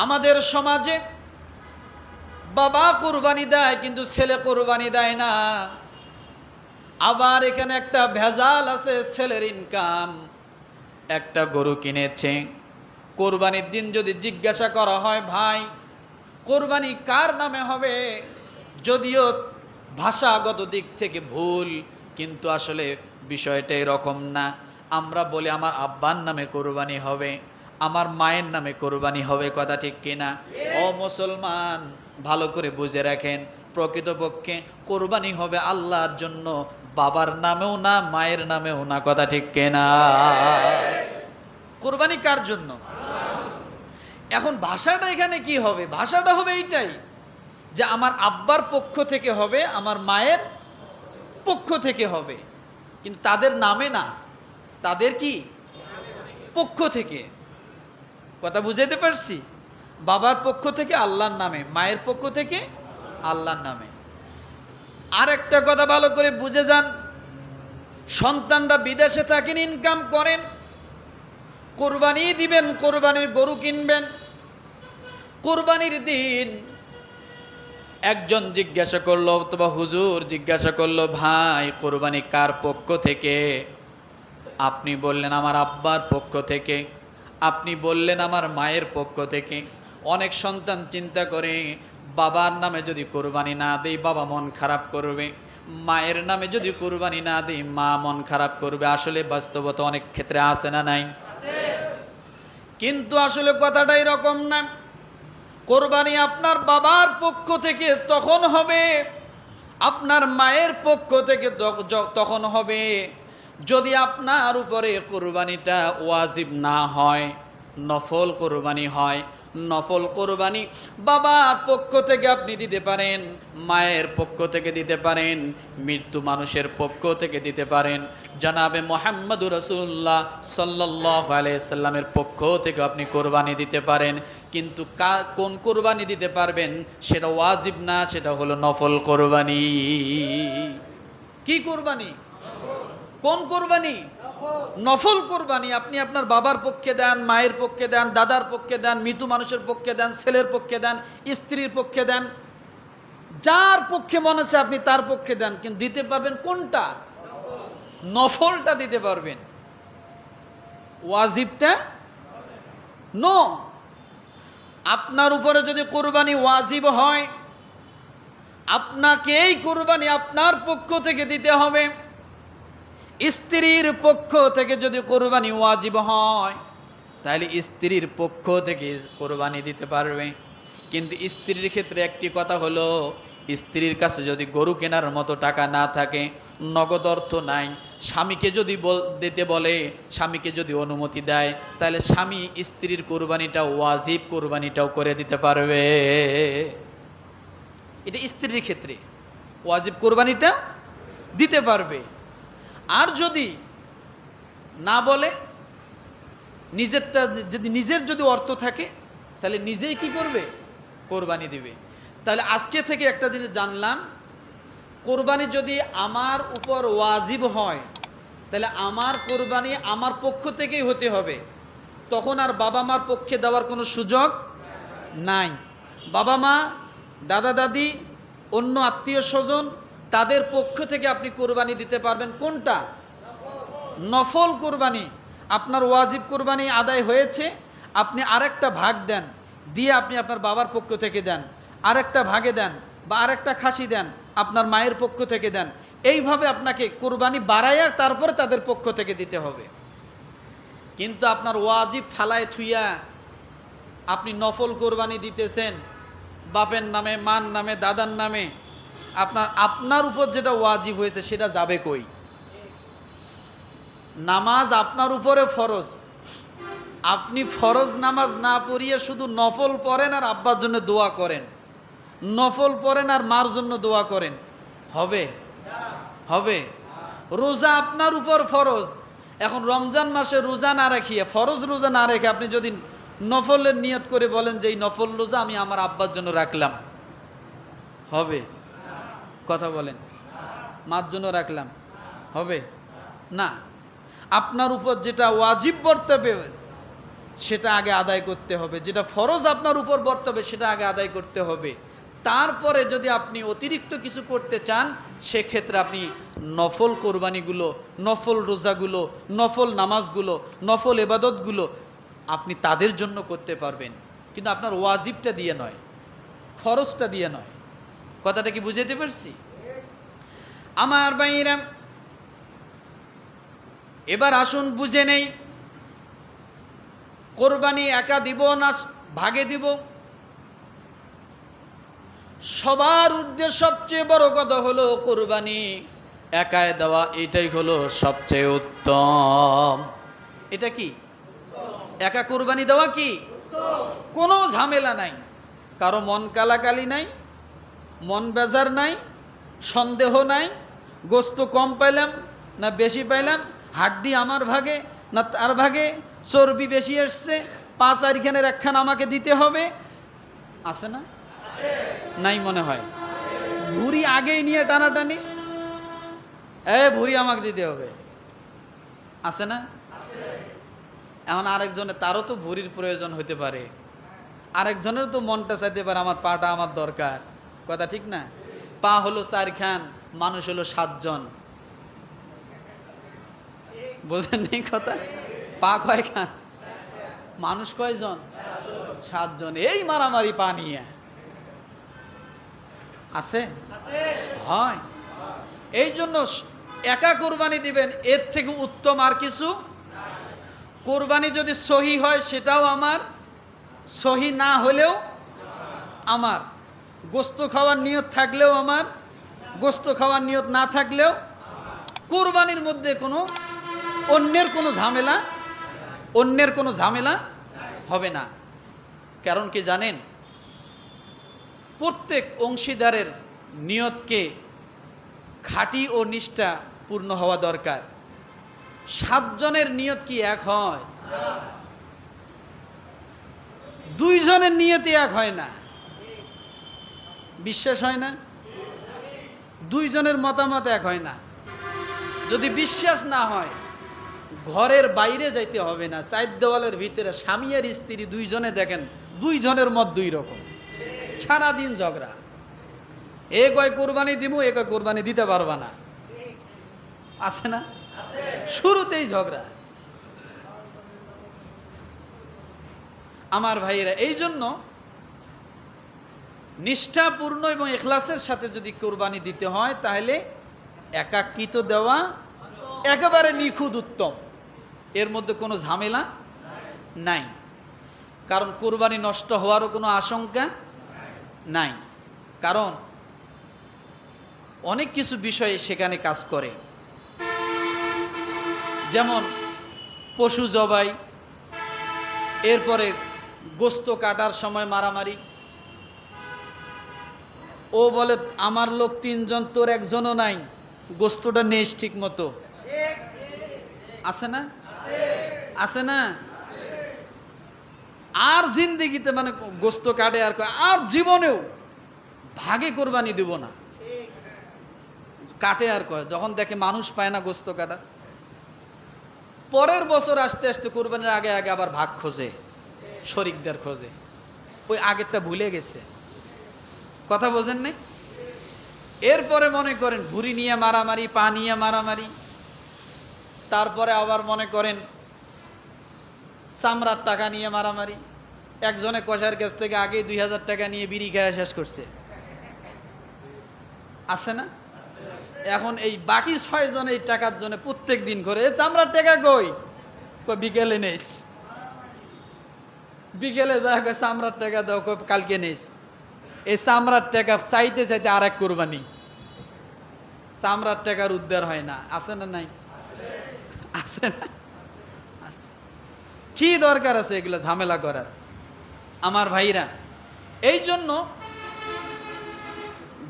Speaker 1: আমাদের সমাজে বাবা কুরবানি দেয় কিন্তু ছেলে কুরবানি দেয় না। আবার এখানে একটা ভেজাল আছে, ছেলের ইনকাম। একটা গরু কিনেছে, কোরবানির দিন যদি জিজ্ঞাসা করা হয় ভাই কোরবানি কার নামে হবে, যদিও ভাষাগত দিক থেকে ভুল, কিন্তু আসলে বিষয়টা এরকম না। আমরা বলি আমার আব্বার নামে কোরবানি হবে, আমার মায়ের নামে কোরবানি হবে। কথা ঠিক কিনা? ও মুসলমান, ভালো করে বুঝে রাখেন, প্রকৃতপক্ষে কোরবানি হবে আল্লাহর জন্য, বাবার নামেও না, মায়ের নামেও না। কথা ঠিক কিনা? কোরবানি কার জন্য? এখন ভাষাটা এখানে কি হবে? ভাষাটা হবে এইটাই যে আমার আব্বার পক্ষ থেকে হবে, আমার মায়ের পক্ষ থেকে হবে, কিন্তু তাদের নামে না, তাদের কি পক্ষ থেকে। কথা বুঝাইতে পারছি? বাবার পক্ষ থেকে আল্লাহর নামে, মায়ের পক্ষ থেকে আল্লাহর নামে। আর একটা কথা ভালো করে বুঝে যান, সন্তানরা বিদেশে থাকেন, ইনকাম করেন, কোরবানি দিবেন, কোরবানির গরু কিনবেন। কোরবানির দিন একজন জিজ্ঞাসা করলো, অথবা হুজুর জিজ্ঞাসা করলো, ভাই কোরবানি কার পক্ষ থেকে? আপনি বললেন আমার আব্বার পক্ষ থেকে, আপনি বললেন আমার মায়ের পক্ষ থেকে। অনেক সন্তান চিন্তা করে বাবার নামে যদি কোরবানি না দেই বাবা মন খারাপ করবে, মায়ের নামে যদি কোরবানি না দিই মা মন খারাপ করবে। আসলে বাস্তবতা অনেক ক্ষেত্রে আছে না নাই? কিন্তু আসলে কথাটা এরকম না। কোরবানি আপনার বাবার পক্ষ থেকে তখন হবে, আপনার মায়ের পক্ষ থেকে তখন হবে যদি আপনার উপরে কোরবানিটা ওয়াজিব না হয়, নফল কোরবানি হয়। নফল কোরবানি বাবার পক্ষ থেকে আপনি দিতে পারেন, মায়ের পক্ষ থেকে দিতে পারেন, মৃত্যু মানুষের পক্ষ থেকে দিতে পারেন, জনাবে মুহাম্মদুর রাসূলুল্লাহ সাল্লাল্লাহু আলাইহি সাল্লামের পক্ষ থেকে আপনি কোরবানি দিতে পারেন। কিন্তু কোন কোরবানি দিতে পারবেন সেটা ওয়াজিব না, সেটা হলো নফল কোরবানি। কি কোরবানি? কোন কোরবানি? নফল কোরবানি। আপনি আপনার বাবার পক্ষে দেন, মায়ের পক্ষে দেন, দাদার পক্ষে দেন, মৃত্যু মানুষের পক্ষে দেন, ছেলের পক্ষে দেন, স্ত্রীর পক্ষে দেন, যার পক্ষে মনে হচ্ছে আপনি তার পক্ষে দেন, কিন্তু দিতে পারবেন কোনটা? নফলটা দিতে পারবেন, ওয়াজিবটা নো। আপনার উপরে যদি কোরবানি ওয়াজিব হয়, আপনাকে এই কোরবানি আপনার পক্ষ থেকে দিতে হবে। স্ত্রীর পক্ষ থেকে যদি কোরবানি ওয়াজিব হয় তাহলে স্ত্রীর পক্ষ থেকে কোরবানি দিতে পারবে। কিন্তু স্ত্রীর ক্ষেত্রে একটি কথা হলো, স্ত্রীর কাছে যদি গরু কেনার মতো টাকা না থাকে, নগদ অর্থ নাই, স্বামীকে যদি দিতে বলে, স্বামীকে যদি অনুমতি দেয়, তাহলে স্বামী স্ত্রীর কোরবানিটা ওয়াজিব কোরবানিটাও করে দিতে পারবে। এটা স্ত্রীর ক্ষেত্রে ওয়াজিব কোরবানিটা দিতে পারবে। আর যদি না বলে, নিজেরটা যদি নিজের যদি অর্থ থাকে তাহলে নিজেই কি করবে? কোরবানি দিবে। তাহলে আজকে থেকে একটা জিনিস জানলাম, কোরবানি যদি আমার উপর ওয়াজিব হয় তাহলে আমার কোরবানি আমার পক্ষ থেকেই হতে হবে, তখন আর বাবা মার পক্ষে দেওয়ার কোনো সুযোগ নাই। বাবা মা, দাদা দাদি, অন্য আত্মীয় স্বজন, তাদের পক্ষ থেকে আপনি কোরবানি দিতে পারবেন কোনটা? নফল কোরবানি। আপনার ওয়াজিব কোরবানি আদায় হয়েছে, আপনি আরেকটা ভাগ দেন, দিয়ে আপনি আপনার বাবার পক্ষ থেকে দেন, আরেকটা ভাগে দেন, বা আরেকটা খাসি দেন, আপনার মায়ের পক্ষ থেকে দেন। এইভাবে আপনাকে কোরবানি বাড়াইয়া তারপরে তাদের পক্ষ থেকে দিতে হবে। কিন্তু আপনার ওয়াজিব ফালায় থুইয়া আপনি নফল কোরবানি দিতেছেন বাপের নামে, মার নামে, দাদার নামে, আপনার উপর যেটা ওয়াজিব হয়েছে সেটা যাবে কই? নামাজ আপনার উপরে ফরজ, আপনি ফরজ নামাজ না পড়িয়ে শুধু নফল পড়েন আর আব্বার জন্য দোয়া করেন, নফল পড়েন আর মার জন্য দোয়া করেন, হবে? হবে? রোজা আপনার উপর ফরজ, এখন রমজান মাসে রোজা না রাখিয়ে, ফরজ রোজা না রেখে আপনি যদি নফলের নিয়ত করে বলেন যে এই নফল রোজা আমি আমার আব্বার জন্য রাখলাম, হবে? কথা বলেন। মার জন্য রাখলাম, হবে না। আপনার উপর যেটা ওয়াজিব বর্তাবে সেটা আগে আদায় করতে হবে, যেটা ফরজ আপনার উপর বর্তবে সেটা আগে আদায় করতে হবে। তারপরে যদি আপনি অতিরিক্ত কিছু করতে চান, সেক্ষেত্রে আপনি নফল কোরবানিগুলো, নফল রোজাগুলো, নফল নামাজগুলো, নফল ইবাদতগুলো আপনি তাদের জন্য করতে পারবেন, কিন্তু আপনার ওয়াজিবটা দিয়ে নয়, ফরজটা দিয়ে নয়। কথাটা কি বুঝাইতে পারছি? আমার ভাইরা, এবার আসুন বুঝে নেই, কোরবানি একা দিব না ভাগে দিব? সবার ঊর্ধ্বে সবচেয়ে বড় কথা হলো কোরবানি একাই দেওয়া, এটাই হলো সবচেয়ে উত্তম। এটা কি একা কোরবানি দেওয়া? কি কোনো ঝামেলা নাই, কারো মন কালাকালি নাই, মন বেজার নাই, সন্দেহ নাই, গোস্ত কম পাইলাম না বেশি পাইলাম, হাড্ডি আমার ভাগে না তার ভাগে, চর্বি বেশি এসছে, 5 আরিখানের একখান আমাকে দিতে হবে, আছে না? নাই মনে হয়। ভুঁড়ি আগেই নিয়ে টানাটানি, ভুঁড়ি আমাকে দিতে হবে, আছে না? এখন আরেকজনের, তারও তো ভুঁড়ির প্রয়োজন হতে পারে, আরেকজনের তো মনটা চাইতে পারে আমার পাটা আমার দরকার। কথা ঠিক না? পা হলো 4 খান, মানুষ হলো 7 জন। বোঝেন নেই কথা? পা কয় খান, মানুষ কয়জন? 7 জন। এই মারামারি পা নিয়ে আছে, হয়। এই জন্য একা কোরবানি দিবেন, এর থেকে উত্তম আর কিছু। কোরবানি যদি সহি হয় সেটাও আমার, সহি না হলেও আমার, গোস্ত খাওয়ার নিয়ত থাকলেও আমার, গোস্ত খাওয়ার নিয়ত না থাকলেও, কোরবানির মধ্যে কোনো অন্যের কোনো ঝামেলা হবে না। কারণ কি জানেন, প্রত্যেক অংশীদারের নিয়তকে খাঁটি ও নিষ্ঠা পূর্ণ হওয়া দরকার। 7 জনের নিয়ত কি এক হয়? 2 জনের নিয়তে এক হয় না। বিশ্বাস হয় না? 2 জনের মতামত এক হয় না। যদি বিশ্বাস না হয়, ঘরের বাইরে যাইতে হবে না, 4 দেওয়ালের ভিতরে স্বামী আর স্ত্রী 2 জনে দেখেন, 2 জনের মত 2 রকম, সারাদিন ঝগড়া। এ কয় কোরবানি দিব, এ কয় কোরবানি দিতে পারবা না, আছে না? শুরুতেই ঝগড়া। আমার ভাইয়েরা, এই জন্য নিষ্ঠাপূর্ণ এবং ইখলাসের সাথে যদি কোরবানি দিতে হয়, তাহলে একাকৃত দেওয়া একেবারে নিখুঁত উত্তম, এর মধ্যে কোনো ঝামেলা নাই। কারণ কোরবানি নষ্ট হওয়ারও কোনো আশঙ্কা নাই, কারণ অনেক কিছু বিষয়ে সেখানে কাজ করে। যেমন পশু জবাই, এরপরে গোস্ত কাটার সময় মারামারি, ও বলে আমার লোক 3 জন, তোর একজনও নাই, গোস্তটা নেস ঠিক মতো, আছে না? আছে না? আর জিন্দেগিতে মানে গোস্ত কাটে আর আর জীবনেও ভাগে কোরবানি দিব না, কাটে আর কয়, যখন দেখে মানুষ পায় না গোস্ত কাটা, পরের বছর আস্তে আস্তে কোরবানির আগে আগে আবার ভাগ খোঁজে, শরিকদের খোঁজে, ওই আগেরটা ভুলে গেছে। কথা বোঝেন নাই? এরপরে মনে করেন ভুঁড়ি নিয়ে মারামারি, পা নিয়ে মারামারি, তারপরে আবার মনে করেন চামড়ার টাকা নিয়ে মারামারি। একজনে কষার কাছ থেকে আগে 2000 টাকা নিয়ে বিড়ি খাওয়া শেষ করছে, আছে না? এখন এই বাকি 6 জন এই টাকার জন্য প্রত্যেক দিন করে, চামড়ার টাকা কই, বিকেলে নেস, বিকেলে যা চামড়ার টাকা দাও, কালকে নেস। এই চামড়ার টাকা চাইতে চাইতে আর এক কোরবানি, চামড়ার টাকার উদ্ধার হয় না, আছে না? নাই, আছে না? আছে। কি দরকার আছে এগুলো ঝামেলা করার? আমার ভাইরা, এই জন্য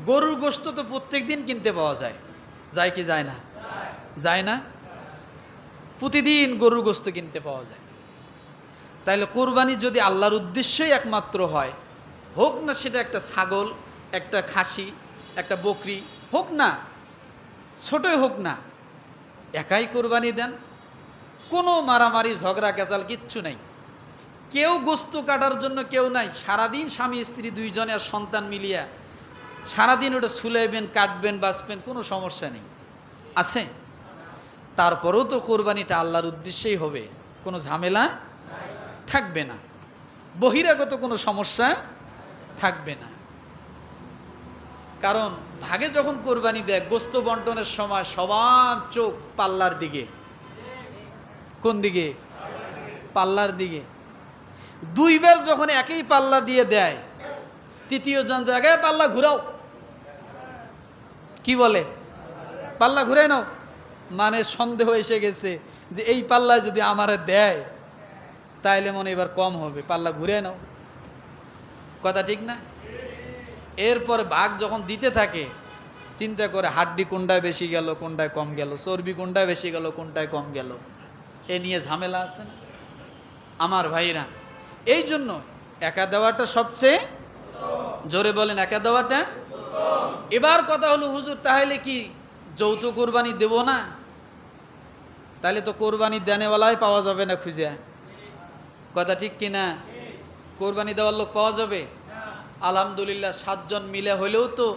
Speaker 1: গরুর গোশত তো প্রত্যেক দিন কিনতে পাওয়া যায়, যায় কি যায় না? যায় না? প্রতিদিন গরুর গোশত কিনতে পাওয়া যায়। তাইলে কোরবানি যদি আল্লাহর উদ্দেশ্যই একমাত্র হয়, হোক না সেটা একটা ছাগল, একটা খাসি, একটা বকরি হোক না, ছোটই হোক না, একাই কোরবানি দেন, কোনো মারামারি ঝগড়া ক্যাচাল কিচ্ছু নেই। কেউ গোস্ত কাটার জন্য কেউ নাই, সারাদিন স্বামী স্ত্রী দুইজনে আর সন্তান মিলিয়া সারাদিন ওটা ছুলাইবেন, কাটবেন, বাঁচবেন, কোনো সমস্যা নেই, আছে। তারপরেও তো কোরবানিটা আল্লাহর উদ্দেশ্যেই হবে, কোনো ঝামেলা থাকবে না, বহিরাগত কোনো সমস্যা থাকবে না। কারণ ভাগে যখন কোরবানি দেয়, গোস্ত বন্টনের সময় সবার চোখ পাল্লার দিকে। কোন দিকে? পাল্লার দিকে। দুইবার যখন একই পাল্লা দিয়ে দেয়, তৃতীয় জন জায়গায় পাল্লা ঘুরাও, কি বলে? পাল্লা ঘুরে নাও, মানে সন্দেহ এসে গেছে যে এই পাল্লায় যদি আমারে দেয় তাইলে মনে এবার কম হবে, পাল্লা ঘুরে নাও। কথা ঠিক না? এরপর ভাগ যখন দিতে থাকে, চিন্তা করে হাড্ডি কোনটায় বেশি গেল, কোনটায় কম গেল, চর্বি কোনটায় বেশি গেল, কোনটায় কম গেল, এ নিয়ে ঝামেলা আছে না আমার ভাইরা। এই জন্য একা দেওয়াটা সবচেয়ে, জোরে বলেন, একা দেওয়াটা। এবার কথা হলো, হুজুর তাহলে কি যৌথ কোরবানি দেব না? তাহলে তো কোরবানি দেনেওয়ালাই পাওয়া যাবে না খুঁজে। কথা ঠিক কিনা? কোরবানি দেওয়ার লোক পাওয়া যাবে? আলহামদুলিল্লাহ 7 জন মিলে হলেও তো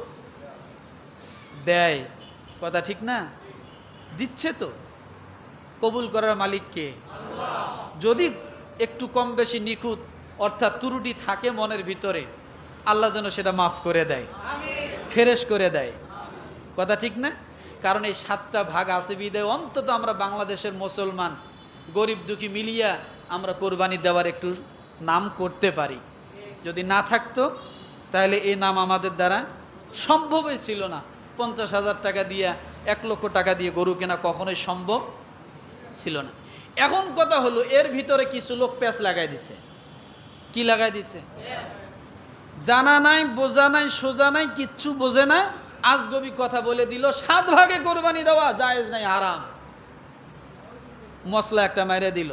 Speaker 1: দেয়। কথা ঠিক না? দিচ্ছে তো, কবুল করার মালিক কে? যদি একটু কম বেশি নিখুঁত অর্থাৎ ত্রুটি থাকে মনের ভিতরে, আল্লাহ যেন সেটা মাফ করে দেয়, ফেরেশ করে দেয়। কথা ঠিক না? কারণ এই 7টা ভাগ আছে বিদায় অন্তত আমরা বাংলাদেশের মুসলমান গরিব দুঃখী মিলিয়া আমরা কোরবানি দেওয়ার একটু নাম করতে পারি। যদি না থাকতো তাহলে এই নাম আমাদের দ্বারা সম্ভবই ছিল না। 50,000 টাকা দিয়া 1 লক্ষ টাকা দিয়ে গরু কেনা কখনোই সম্ভব ছিল না। এখন কথা হলো, এর ভিতরে কিছু লোক প্যাঁচ লাগাই দিছে। কি লাগাই দিছে? জানা নাই, বোঝা নাই, সোজা নাই, কিচ্ছু বোঝে না, আজগবি কথা বলে দিল 7 ভাগে কোরবানি দেওয়া জায়েজ নাই, হারাম। মশলা একটা মাইরে দিল।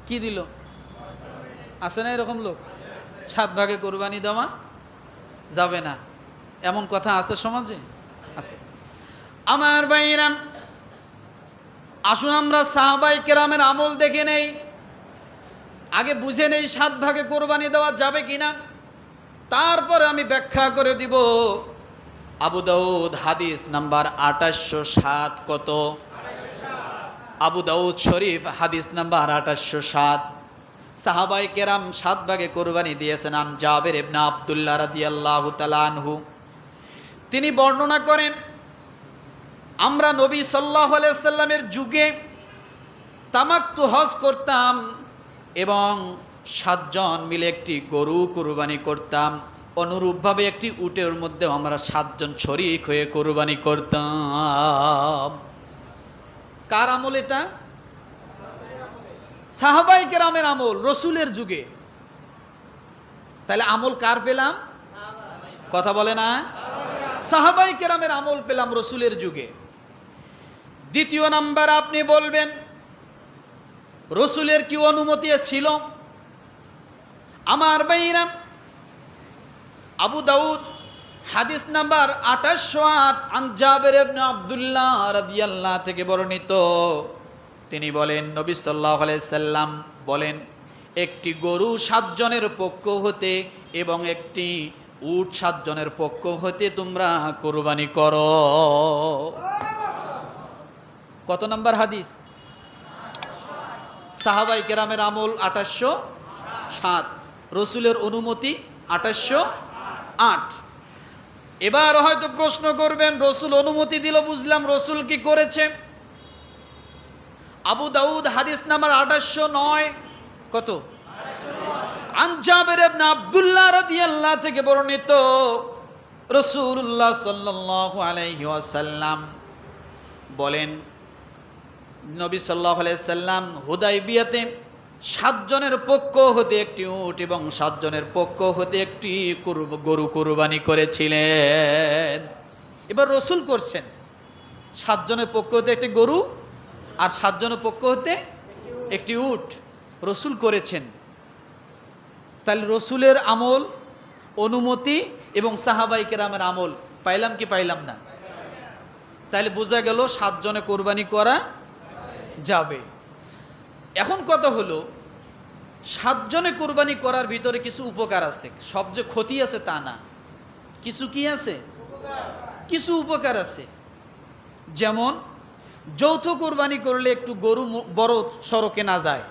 Speaker 1: কি দিল? আছে না এরকম লোক? 7 ভাগে কোরবানি দেওয়া যাবে না, এমন কথা আছে সমাজে? আছে। আমার ভাইরা, আসুন আমরা সাহাবায়ে কেরামের আমল দেখে নেই, আগে বুঝে নেই 7 ভাগে কোরবানি দেওয়া যাবে কিনা, তারপরে আমি ব্যাখ্যা করে দিব। আবু দাউদ হাদিস নাম্বার 2807। কত? আবু দাউদ শরীফ হাদিস নাম্বার 2807। সাহাবায়ে কেরাম 7 ভাগে কোরবানি দিয়েছেন। আন জাবের ইবনে আব্দুল্লাহ রাদিয়াল্লাহু তাআলা আনহু, তিনি বর্ণনা করেন, আমরা নবী সাল্লাল্লাহু আলাইহি সাল্লামের যুগে তামাক্তু হজ করতাম এবং 7 জন মিলে একটি গরু কোরবানি করতাম। অনুরূপভাবে একটি উটের মধ্যে আমরা 7 জন শরীক হয়ে কোরবানি করতাম। কার আমল এটা? সাহাবায়ে কেরামের আমল, রসুলের যুগে। তাহলে আমল কার পেলাম? কথা বলে না? সাহাবায়ে কেরামের আমল পেলাম রসুলের যুগে। দ্বিতীয় নাম্বার, আপনি বলবেন রসুলের কি অনুমতি ছিল? আমার ভাইরা, আবু দাউদ হাদিস নাম্বার 2808 আন জাবের ইবনে আব্দুল্লাহ রাদিয়াল্লাহু থেকে বর্ণিত, তিনি বলেন, নবী সাল্লাল্লাহু আলাইহি সাল্লাম বলেন, একটি গরু 7 জনের পক্ষ হতে এবং একটি উট 7 জনের পক্ষ হতে তোমরা কোরবানি করো। কত নাম্বার হাদিস? সাহাবায়ে কেরামের আমল 2807, রসুলের অনুমতি 2808। এবার হয়তো প্রশ্ন করবেন, রসুল অনুমতি দিল বুঝলাম, রসুল কি করেছে? আবু দাউদ হাদিস নাম্বার 2809। কত? আন জাবের ইবনে আব্দুল্লাহ রাদিয়াল্লাহু থেকে বর্ণিত, রাসূলুল্লাহ সাল্লাল্লাহু আলাইহি ওয়াসাল্লাম বলেন, নবী সাল্লাল্লাহু আলাইহি সাল্লাম হুদায়বিয়াতে 7 জনের পক্ষ হতে একটি উট এবং 7 জনের পক্ষ হতে একটি গরু কোরবানি করেছিলেন। এবার রসুল করছেন 7 জনের পক্ষ হতে একটি গরু আর 7 জনের পক্ষ হতে একটি উট, রসুল করেছেন। তাহলে রসুলের আমল, অনুমতি এবং সাহাবায়ে কেরামের আমল পাইলাম কি পাইলাম না? তাহলে বোঝা গেল 7 জনে কোরবানি করা যাবে। এখন কথা হলো, সাতজনে কোরবানি করার ভিতরে কিছু উপকার আছে, সব যে ক্ষতি আছে তা না। কিছু কি আছে? কিছু উপকার আছে। যেমন যৌথ কোরবানি করলে একটু গরু বড় সড়ো কেনা যায়,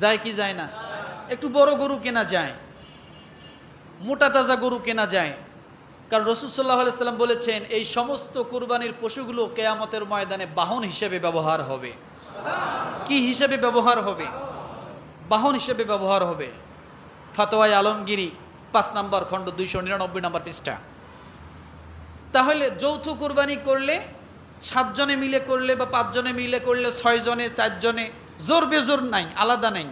Speaker 1: যায় কি যায় না? একটু বড় গরু কেনা যায়, মোটা তাজা গরু কেনা যায়। কারণ রাসূল সাল্লাল্লাহু আলাইহি সাল্লাম বলেছেন, এই সমস্ত কুরবানির পশুগুলো কিয়ামতের ময়দানে বাহন হিসেবে ব্যবহার হবে। কি হিসেবে ব্যবহার হবে? বাহন হিসেবে ব্যবহার হবে। ফতোয়ায়ে আলমগীরি 5 নম্বর খণ্ড 299 নম্বর পৃষ্ঠা। তাহলে যৌথ কুরবানি করলে 7 জনে মিলে করলে বা 5 জনে মিলে করলে, 6 জনে 4 জনে, জোর বেজোর নাই, আলাদা নাই।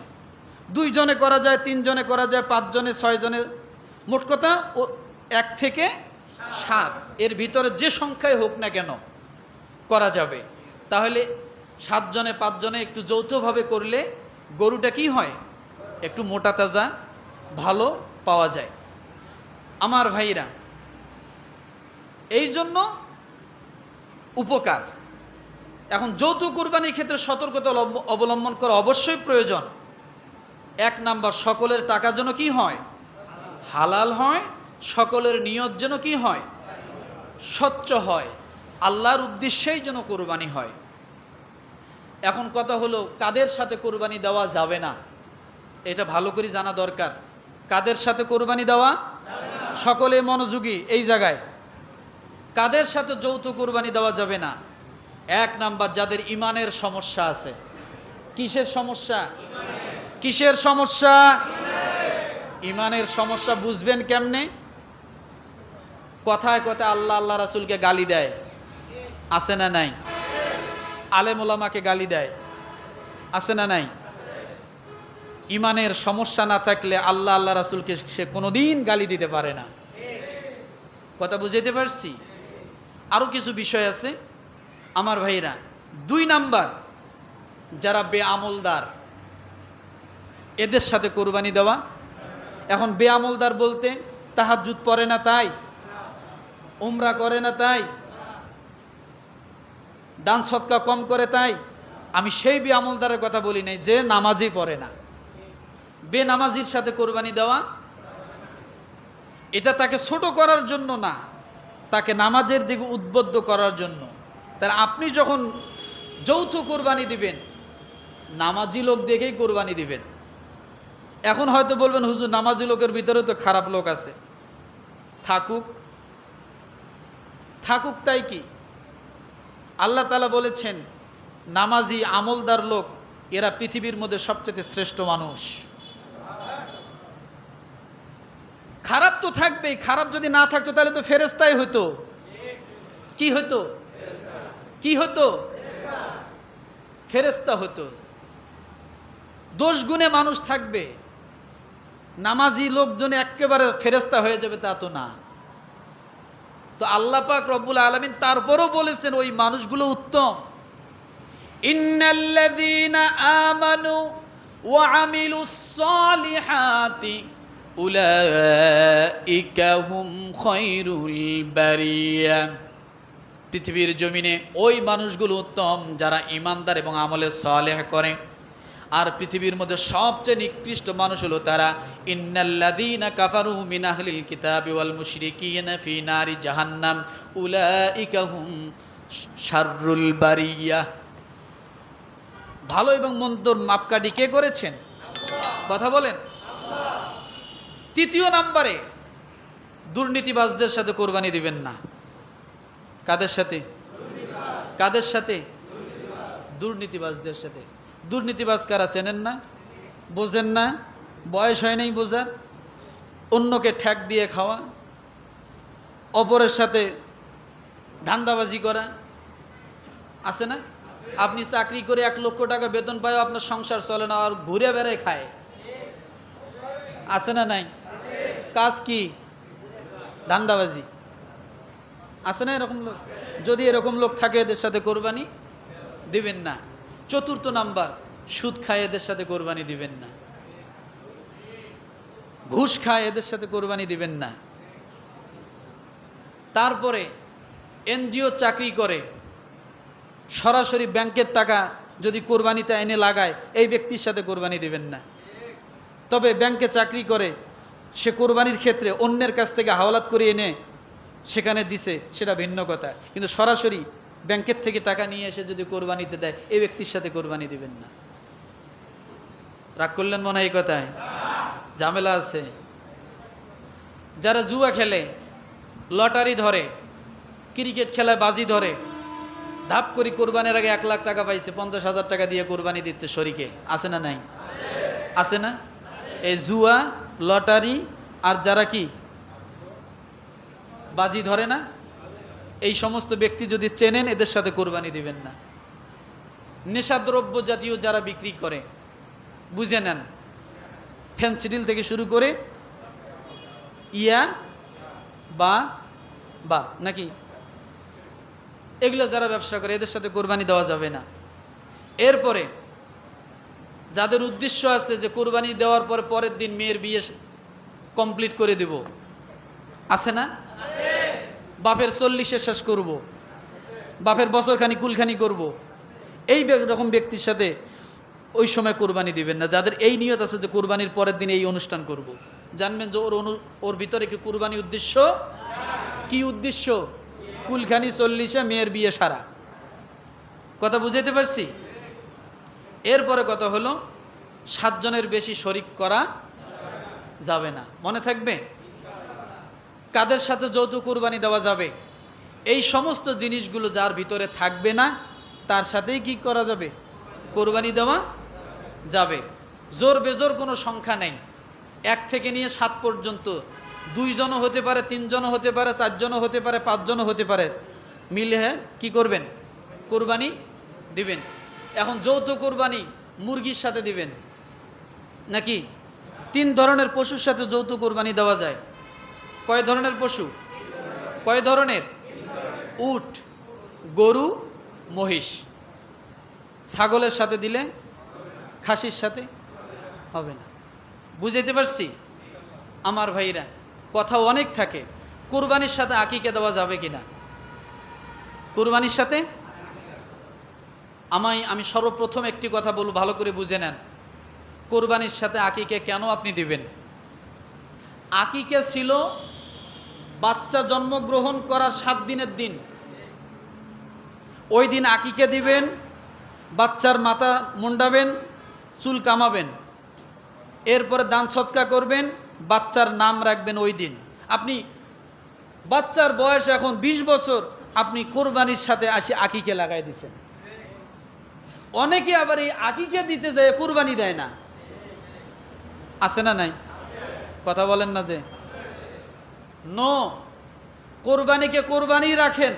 Speaker 1: 2 জনে করা যায়, 3 জনে করা যায়, 5 জনে, 6 জনে, মোট কথা 1 থেকে 7 এর ভিতরে যে সংখ্যায় হোক না কেন করা যাবে। তাহলে 7 জনে 5 জনে একটু যৌথভাবে করলে গরুটা কি হয়? একটু মোটা তাজা ভালো পাওয়া যায়। আমার ভাইরা, এই জন্য উপকার। এখন যৌথ কুরবানির ক্ষেত্রে সতর্কতা অবলম্বন করা অবশ্যই প্রয়োজন। 1 নাম্বার, সকলের টাকা যেন কি হয়? হালাল হয়। সকলের নিয়ত যেন কি হয়? স্বচ্ছ হয়। আল্লাহর উদ্দেশ্যেই যেন কুরবানি হয়। এখন কথা হলো, কাদের সাথে কুরবানি দেওয়া যাবে না, এটা ভালো করে জানা দরকার। কাদের সাথে কুরবানি দেওয়া? সকলে মনোযোগী এই জায়গায়। কাদের সাথে যৌথ কুরবানি দেওয়া যাবে না? 1 নাম্বার, যাদের ইমানের সমস্যা আছে। কিসের সমস্যা? কিসের সমস্যা? ইমানের সমস্যা বুঝবেন কেমনে? কথায় কথায় আল্লাহ আল্লাহ রাসূলকে গালি দেয়, আছে না নাই? আলেম ওলামাকে গালি দেয়, আছে না নাই? ইমানের সমস্যা না থাকলে আল্লাহ আল্লাহ রাসূলকে সে কোনোদিন গালি দিতে পারে না। কথা বুঝাইতে পারছি? আরও কিছু বিষয় আছে আমার ভাইরা। 2 নাম্বার, যারা বেআমলদার, এদের সাথে কোরবানি দেওয়া। এখন বেআমলদার বলতে তাহাজ্জুদ পড়ে না তাই, উমরা করে না তাই, দান সদকা কম করে তাই। আমি সেই বেআমলদারের কথা বলি নাই যে নামাজই পড়ে না। বেনামাজির সাথে কোরবানি দেওয়া, এটা তাকে ছোট করার জন্য না, তাকে নামাজের দিকে উদ্বুদ্ধ করার জন্য। তাহলে আপনি যখন যৌথ কোরবানি দিবেন, নামাজি লোক দেখেই কোরবানি দিবেন। এখন হয়তো বলবেন, হুজুর নামাজি লোকের ভিতরে তো খারাপ লোক আছে। থাকুক, থাকুক, তাই কি? আল্লাহ তাআলা বলেছেন, নামাজি আমলদার লোক এরা পৃথিবীর মধ্যে সবচেয়ে শ্রেষ্ঠ মানুষ। খারাপ তো থাকবেই। খারাপ যদি না থাকতো তাহলে তো ফেরেশতাই হতো। কি হতো? কি হতো? ফেরেশতা হতো। দোষ গুণে মানুষ থাকবে, নামাজি লোকজনে একেবারে ফেরেশতা হয়ে যাবে তা তো না। তো আল্লাহ পাক রব্বুল আলামিন তারপরও বলেছেন ওই মানুষগুলো উত্তম। ইন্নাল্লাযীনা আমানু ওয়া আমিলুস সালিহাতি উলাইকা হুম খায়রুল বারিয়া। পৃথিবীর জমিনে ওই মানুষগুলো উত্তম যারা ঈমানদার এবং আমলে সালেহ করে। আর পৃথিবীর মধ্যে সবচেয়ে নিকৃষ্ট মানুষ হলো তারা। ইন্নাল্লাযীনা কাফারু মিন আহলিল কিতাবি ওয়াল মুশরিকিনা ফি নারি জাহান্নাম উলাইকা হুম শাররুল বারিয়া। ভালো এবং মন্দর মাপকাঠি কে করেছেন? কথা বলেন। তৃতীয় নম্বরে, দুর্নীতিবাজদের সাথে কোরবানি দিবেন না। কাদের সাথে? কাদের সাথে? দুর্নীতিবাজদের সাথে। দুর্নীতিবাজ কারা চেনেন না? বোঝেন না? বয়স হয় নাই বোঝার? অন্যকে ঠ্যাক দিয়ে খাওয়া, অপরের সাথে ধান্দাবাজি করা, আছে না? আপনি চাকরি করে 1 লক্ষ টাকা বেতন পায়, আপনার সংসার চলে না, আর ঘুরে বেড়ায় খায়, আছে না নাই? কাজ কি? ধান্দাবাজি, আছে না এরকম লোক? যদি এরকম লোক থাকে এদের সাথে কোরবানি দিবেন না। 4র্থ নাম্বার, সুদ খায় এদের সাথে কোরবানি দিবেন না। ঘুষ খায় এদের সাথে কোরবানি দিবেন না। তারপরে এনজিও চাকরি করে, সরাসরি ব্যাংকের টাকা যদি কোরবানিতে এনে লাগায়, এই ব্যক্তির সাথে কোরবানি দিবেন না। তবে ব্যাংকে চাকরি করে, সে কোরবানির ক্ষেত্রে অন্যের কাছ থেকে হাওলাত করে এনে সেখানে দিছে, সেটা ভিন্ন কথা। কিন্তু সরাসরি ব্যাংকের থেকে টাকা নিয়ে এসে যদি কোরবানিতে দেয়, এই ব্যক্তির সাথে কোরবানি দিবেন না। রাগ করলেন মনে হয় এই কথায়? ঝামেলা আছে। যারা জুয়া খেলে, লটারি ধরে, ক্রিকেট খেলায় বাজি ধরে, ধাপ করে কোরবানির আগে 1 লাখ টাকা পাইছে, 50,000 টাকা দিয়ে কোরবানি দিচ্ছে শরীকে, আছে না নাই? আছে না? এই জুয়া, লটারি আর যারা কি বাজি ধরে না, এই সমস্ত ব্যক্তি যদি চেনেন, এদের সাথে কোরবানি দিবেন না। নেশাদ্রব্য জাতীয় যারা বিক্রি করে, বুঝে নেন, ফেন্সিডিল থেকে শুরু করে ইয়া বা নাকি এগুলো যারা ব্যবসা করে, এদের সাথে কোরবানি দেওয়া যাবে না। এরপরে যাদের উদ্দেশ্য আছে যে কোরবানি দেওয়ার পরে পরের দিন মেয়ের বিয়ে কমপ্লিট করে দেব, আছে না? বাপের 40-এ শেষ করব, বাপের বছরখানি কুলখানি করব, এই রকম ব্যক্তির সাথে ওই সময় কোরবানি দিবেন না। যাদের এই নিয়ত আছে যে কোরবানির পরের দিন এই অনুষ্ঠান করব, জানবেন যে ওর ভিতরে কি কোরবানি উদ্দেশ্য? কি উদ্দেশ্য? কুলখানি 40-এ মেয়ের বিয়ে সারা। কথা বুঝাইতে পারছি? এরপরে কথা হলো 7 জনের বেশি শরিক করা যাবে না। মনে থাকবে? কাদের সাথে যৌথ কোরবানি দেওয়া যাবে? এই সমস্ত জিনিসগুলো যার ভিতরে থাকবে না, তার সাথেই কি করা যাবে? কোরবানি দেওয়া যাবে। জোর বেজোর কোনো সংখ্যা নেই, 1 থেকে নিয়ে 7 পর্যন্ত, 2 জনও হতে পারে, 3 জনও হতে পারে, 4 জনও হতে পারে, 5 জনও হতে পারে, মিলে কি করবেন? কোরবানি দিবেন। এখন যৌথ কোরবানি মুরগির সাথে দিবেন নাকি 3 ধরনের পশুর সাথে যৌথ কোরবানি দেওয়া যায়? কয় ধরনের পশু? কয় ধরনের? উট, গরু, মহিষ। ছাগলের সাথে দিলে খাসির সাথে হবে না। বুঝাইতে পারছি? আমার ভাইরা, কথা অনেক থাকে। কোরবানির সাথে আকিকা দেওয়া যাবে কিনা? কোরবানির সাথে আমি সর্বপ্রথম একটি কথা বলবো, ভালো করে বুঝে নেন। কোরবানির সাথে আকিকা কেন আপনি দিবেন? আকিকা ছিল বাচ্চা জন্মগ্রহণ করার 7 দিনের দিন। ওই দিন আকিকা দিবেন, বাচ্চার মাথা মুন্ডাবেন, চুল কামাবেন, এরপরে দান সৎকা করবেন, বাচ্চার নাম রাখবেন ওই দিন। আপনি বাচ্চার বয়স এখন 20 বছর, আপনি কোরবানির সাথে আকিকা লাগাই দিচ্ছেন। অনেকে আবার এই আকিকা দিতে যায় কোরবানি দেয় না, আছে না নাই? কথা বলেন না যে নো, কোরবানিকে কোরবানি রাখেন,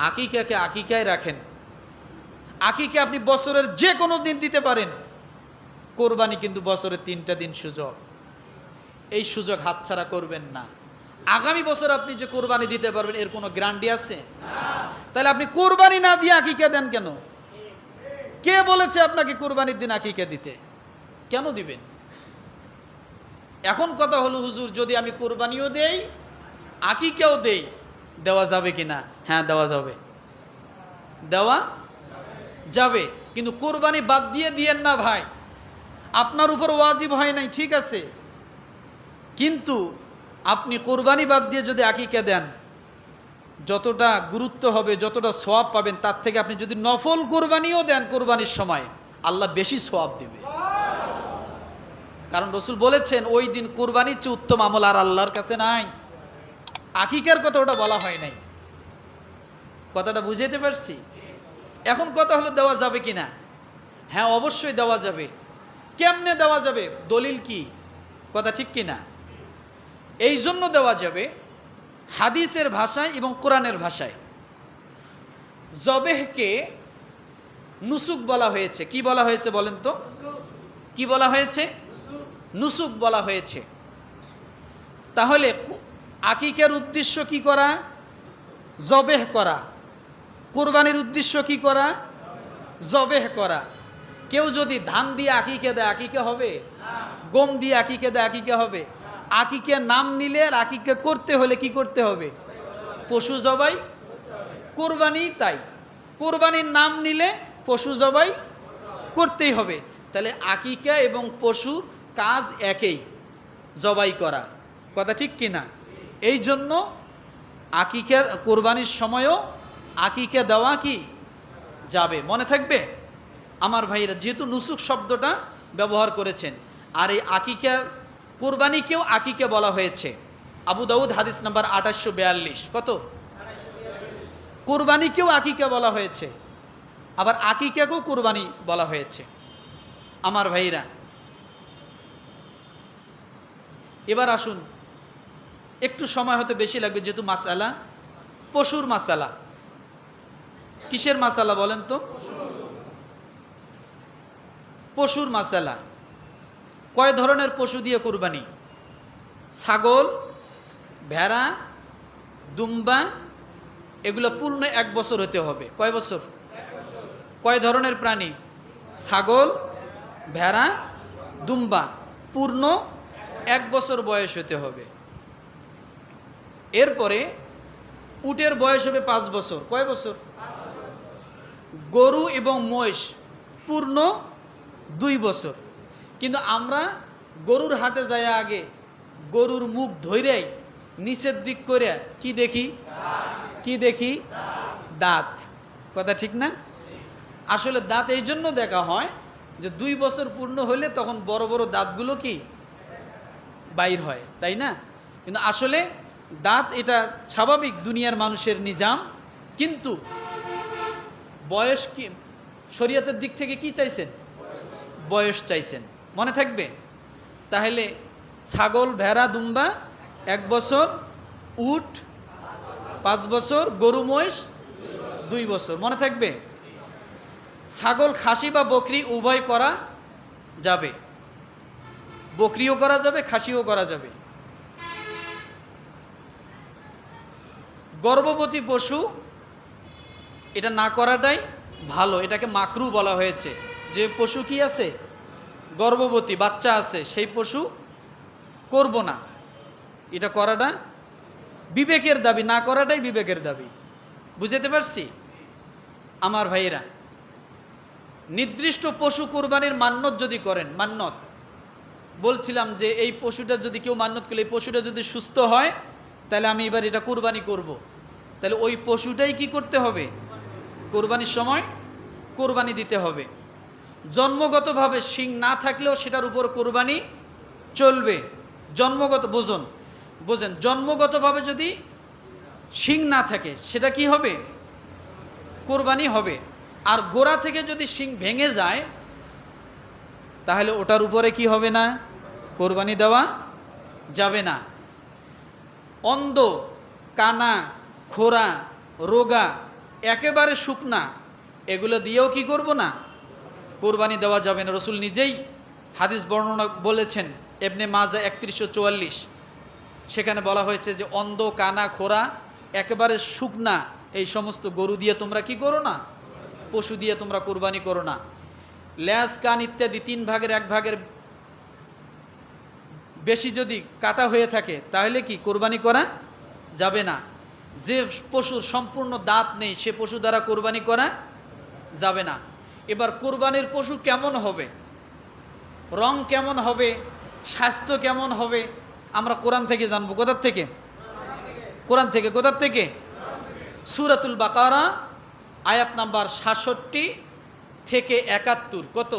Speaker 1: আকিকাকে আকিকায় রাখেন। আকিকা আপনি বছরের যে কোনো দিন দিতে পারেন, কোরবানি কিন্তু বছরের 3টা দিন সুযোগ। এই সুযোগ হাতছাড়া করবেন না। আগামী বছর আপনি যে কোরবানি দিতে পারবেন, এর কোনো গ্যারান্টি আছে? তাহলে আপনি কোরবানি না দিয়ে আকিকা দেন কেন? কে বলেছে আপনাকে কোরবানির দিন আকিকা দিতে? কেন দিবেন? এখন কথা হলো, হুজুর যদি আমি কোরবানিও দেই আকিকাও দেই, দেওয়া যাবে কিনা? হ্যাঁ, দেওয়া যাবে, দেওয়া যাবে। কিন্তু কোরবানি বাদ দিয়ে দিয়েন না ভাই। আপনার উপর ওয়াজিব হয় নাই, ঠিক আছে, কিন্তু আপনি কোরবানি বাদ দিয়ে যদি আকিকা দেন, যতটা গুরুত্ব হবে, যতটা সওয়াব পাবেন, তার থেকে আপনি যদি নফল কোরবানিও দেন কোরবানির সময়, আল্লাহ বেশি সওয়াব দিবে। কারণ রসুল বলেছেন, ওই দিন কোরবানির চেয়ে উত্তম আমল আর আল্লাহর কাছে নাই। আকিকার কথা ওটা বলা হয় নাই। কথাটা বুঝাইতে পারছি? এখন কথা হলো দেওয়া যাবে কিনা? হ্যাঁ, অবশ্যই দেওয়া যাবে। কেমনে দেওয়া যাবে? দলিল কি? কথা ঠিক কিনা? এই জন্য দেওয়া যাবে, হাদিসের ভাষায় এবং কোরআনের ভাষায় জবেহকে নুসুক বলা হয়েছে। কি বলা হয়েছে বলেন তো? কি বলা হয়েছে? নুসুক বলা হয়েছে। তাহলে আকিকার উদ্দেশ্য কি করা? জবেহ করা। কোরবানির উদ্দেশ্য কি করা? জবেহ করা। কেউ যদি ধান দিয়ে আকিকা দেয়, আকিকা হবে? গম দিয়ে আকিকা দেয়, আকিকা হবে? আকিকা নাম নিলে আর আকিকা করতে হলে কি করতে হবে? পশু জবাই। কোরবানি তাই, কোরবানির নাম নিলে পশু জবাই করতেই হবে। তাহলে আকিকা এবং পশু কাজ একই, জবাই করা, কথা ঠিক কিনা? এই জন্য আকিকার কোরবানির সময়ও আকিকা দেওয়া কি যাবে, মনে থাকবে আমার ভাইরা, যেহেতু নুসুক শব্দটা ব্যবহার করেছেন। আর এই আকিকার কোরবানিকেও আকিকা বলা হয়েছে। আবু দাউদ হাদিস নাম্বার 2842। কত? কোরবানিকেও আকিকা বলা হয়েছে, আবার আকিকাকেও কোরবানি বলা হয়েছে। আমার ভাইরা, এবার আসুন, একটু সময় হতে বেশি লাগবে যেহেতু মাসালা পশুর মাসালা। কিসের মাসালা বলেন তো? পশুর মাসালা। কয় ধরনের পশু দিয়ে কুরবানি? ছাগল, ভেড়া, দুম্বা, এগুলো পূর্ণ 1 বছর হতে হবে। কয় বছর? কয় ধরনের প্রাণী? ছাগল, ভেড়া, দুম্বা, পূর্ণ 1 বছর বয়স হতে হবে। এরপরে উটের বয়স হবে 5 বছর। কয় বছর? গরু এবং মহিষ পূর্ণ 2 বছর। কিন্তু আমরা গরুর হাটে যাই, আগে গরুর মুখ ধইরাই নিচের দিক করে কি দেখি? কি দেখি? দাঁত। কথা ঠিক না? আসলে দাঁত এই জন্য দেখা হয় যে 2 বছর পূর্ণ হলে তখন বড় বড় দাঁতগুলো কি বাইর হয়, তাই না? কিন্তু আসলে দাঁত এটা স্বাভাবিক দুনিয়ার মানুষের নিজাম। কিন্তু বয়স কি শরীয়তের দিক থেকে কি চাইছেন? বয়স চাইছেন, মনে থাকবে। তাহলে ছাগল, ভেড়া, দুম্বা 1 বছর, উট 5 বছর, গরু মহিষ 2 বছর, মনে থাকবে। ছাগল খাসি বা বকরি উভয় করা যাবে, বকরিও করা যাবে, খাসিও করা যাবে। গর্ভবতী পশু এটা না করাটাই ভালো, এটাকে মাকরু বলা হয়েছে। যে পশু কি আছে? গর্ভবতী, বাচ্চা আছে, সেই পশু করব না, এটা করাটা বিবেকের দাবি, না করাটাই বিবেকের দাবি। বুঝতে পারছি আমার ভাইয়েরা? নির্দিষ্ট পশু কোরবানির মান্যত যদি করেন, মান্যত বলছিলাম যে এই পশুটা যদি কেউ মান্যত করলে, এই পশুটা যদি সুস্থ হয় তাহলে আমি এবার এটা কোরবানি করব, তাহলে ওই পশুটাই কি করতে হবে? কোরবানির সময় কোরবানি দিতে হবে। জন্মগতভাবে শিং না থাকলেও সেটার উপর কোরবানি চলবে। জন্মগত বোঝেন, জন্মগতভাবে যদি শিং না থাকে সেটা কি হবে? কোরবানি হবে। আর গোড়া থেকে যদি শিং ভেঙে যায় তাহলে ওটার উপরে কি হবে না? কোরবানি দেওয়া যাবে না। অন্ধ, কানা, খোরা, রোগা, একেবারে শুকনা, এগুলো দিয়েও কি করব না? কোরবানি দেওয়া যাবে না। রসুল নিজেই হাদিস বর্ণনা বলেছেন, ইবনে মাজা 3144, সেখানে বলা হয়েছে যে অন্ধ, কানা, খোরা, একেবারে শুকনা এই সমস্ত গরু দিয়ে তোমরা কি করো না? পশু দিয়ে তোমরা কোরবানি করো না। লেজ, কান ইত্যাদি 3 ভাগের 1 ভাগের বেশি যদি কাটা হয়ে থাকে তাহলে কি কোরবানি করা যাবে না। যে পশুর সম্পূর্ণ দাঁত নেই সে পশু দ্বারা কোরবানি করা যাবে না। এবার কোরবানির পশু কেমন হবে, রং কেমন হবে, স্বাস্থ্য কেমন হবে আমরা কোরআন থেকে জানবো। কোথার থেকে? কোরআন থেকে। কোথার থেকে? সূরাতুল বাকারা আয়াত নাম্বার 66 থেকে 71। কত?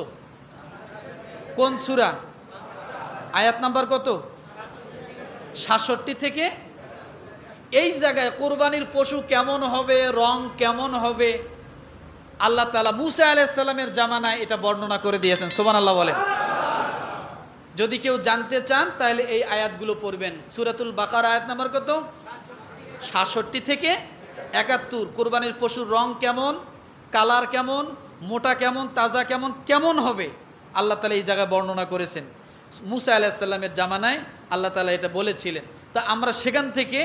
Speaker 1: কোন সূরা? আয়াত নাম্বার কত? 66 থেকে। এই জায়গায় কোরবানির পশু কেমন হবে, রং কেমন হবে, আল্লাহ তাআলা মুসা আলাইহিস সালামের জামানায় এটা বর্ণনা করে দিয়েছেন। সুবহানাল্লাহ বলেন। যদি কেউ জানতে চান তাহলে এই আয়াতগুলো পড়বেন। সূরাতুল বাকারা আয়াত নাম্বার কত? 66 থেকে 71। কোরবানির পশুর রং কেমন, কালার কেমন, মোটা কেমন, তাজা কেমন, কেমন হবে আল্লাহ তাআলা এই জায়গায় বর্ণনা করেছেন। মুসা আলাইহিস সালামের জামানায় আল্লাহ তাআলা এটা বলেছিলেন। তা আমরা সেখান থেকে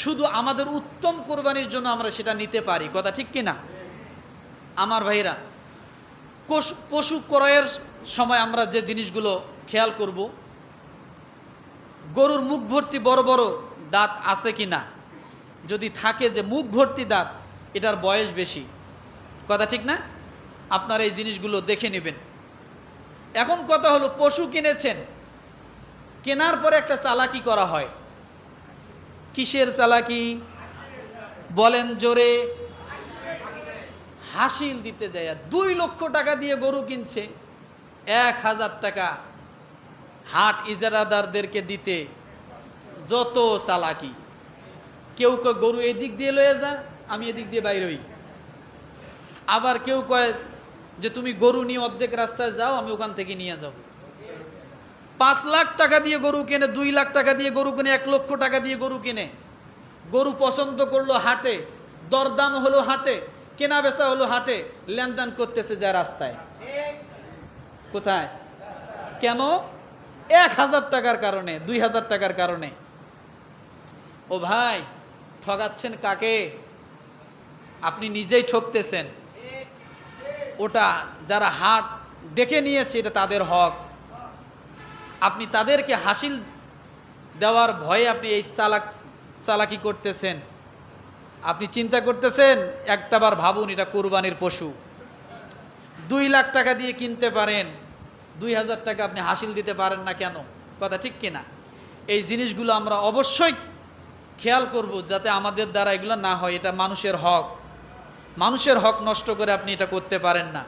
Speaker 1: শুধু আমাদের উত্তম কোরবানির জন্য আমরা সেটা নিতে পারি। কথা ঠিক কি না আমার ভাইরা? পশু ক্রয়ের সময় আমরা যে জিনিসগুলো খেয়াল করব, গরুর মুখ ভর্তি বড় বড় দাঁত আছে কি না। যদি থাকে যে মুখ ভর্তি দাঁত, এটার বয়স বেশি। কথা ঠিক না? আপনারা এই জিনিসগুলো দেখে নেবেন। এখন কথা হলো, পশু কিনেছেন কেনার পরে একটা চালাকি করা হয়। কিসের চালাকি বলেন জোরে? হাসিল দিতে যায়। 2 লক্ষ টাকা দিয়ে গরু কিনছে, 1000 টাকা হাট ইজারাদারদেরকে দিতে। যত চালাকি। কেউ কয় গরু এদিক দিয়ে লয়ে যা, আমি এদিক দিয়ে বাইর হই। আবার কেউ কয় যে তুমি গরু নিয়ে অর্ধেক রাস্তায় যাও, আমি ওখান থেকে নিয়ে যাব। 5 লাখ টাকা দিয়ে গরু কিনে, 2 লাখ টাকা দিয়ে গরু কিনে, 1 লক্ষ টাকা দিয়ে গরু কিনে। গরু পছন্দ করলো হাটে, দরদাম হলো হাটে, কেনা বেচা হলো হাটে, লেনদেন করতেছে যায় রাস্তায়। কোথায়? কেন? 1000 টাকার কারণে, 2000 টাকার কারণে। ও ভাই, ঠগাচ্ছেন কাকে? আপনি নিজেই ঠকতেছেন। ওটা যারা হাট ডেকে নিয়েছে এটা তাদের হক। আপনি তাদেরকে হাসিল দেওয়ার ভয়ে আপনি এই চালাকি করতেছেন। আপনি চিন্তা করতেছেন, একটাবার ভাবুন, এটা কুরবানির পশু। 2 লাখ টাকা দিয়ে কিনতে পারেন, 2000 টাকা আপনি হাসিল দিতে পারেন না কেন? কথা ঠিক কিনা? এই জিনিসগুলো আমরা অবশ্যই খেয়াল করব যাতে আমাদের দ্বারা এগুলো না হয়। এটা মানুষের হক, মানুষের হক নষ্ট করে আপনি এটা করতে পারেন না।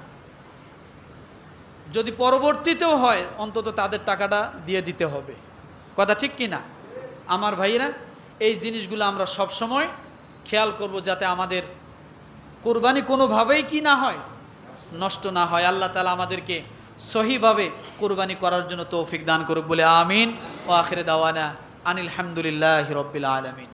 Speaker 1: যদি পরবর্তীতেও হয় অন্তত তাদের টাকাটা দিয়ে দিতে হবে। কথা ঠিক কিনা আমার ভাইরা? এই জিনিসগুলো আমরা সব সময় খেয়াল করব যাতে আমাদের কুরবানি কোনোভাবেই কি না হয়, নষ্ট না হয়। আল্লাহ তাআলা আমাদেরকে সহিভাবে কুরবানি করার জন্য তৌফিক দান করুক বলে আমিন। ও আখিরে দাওয়ানা আনিল হামদুলিল্লাহি রাব্বিল আলামিন।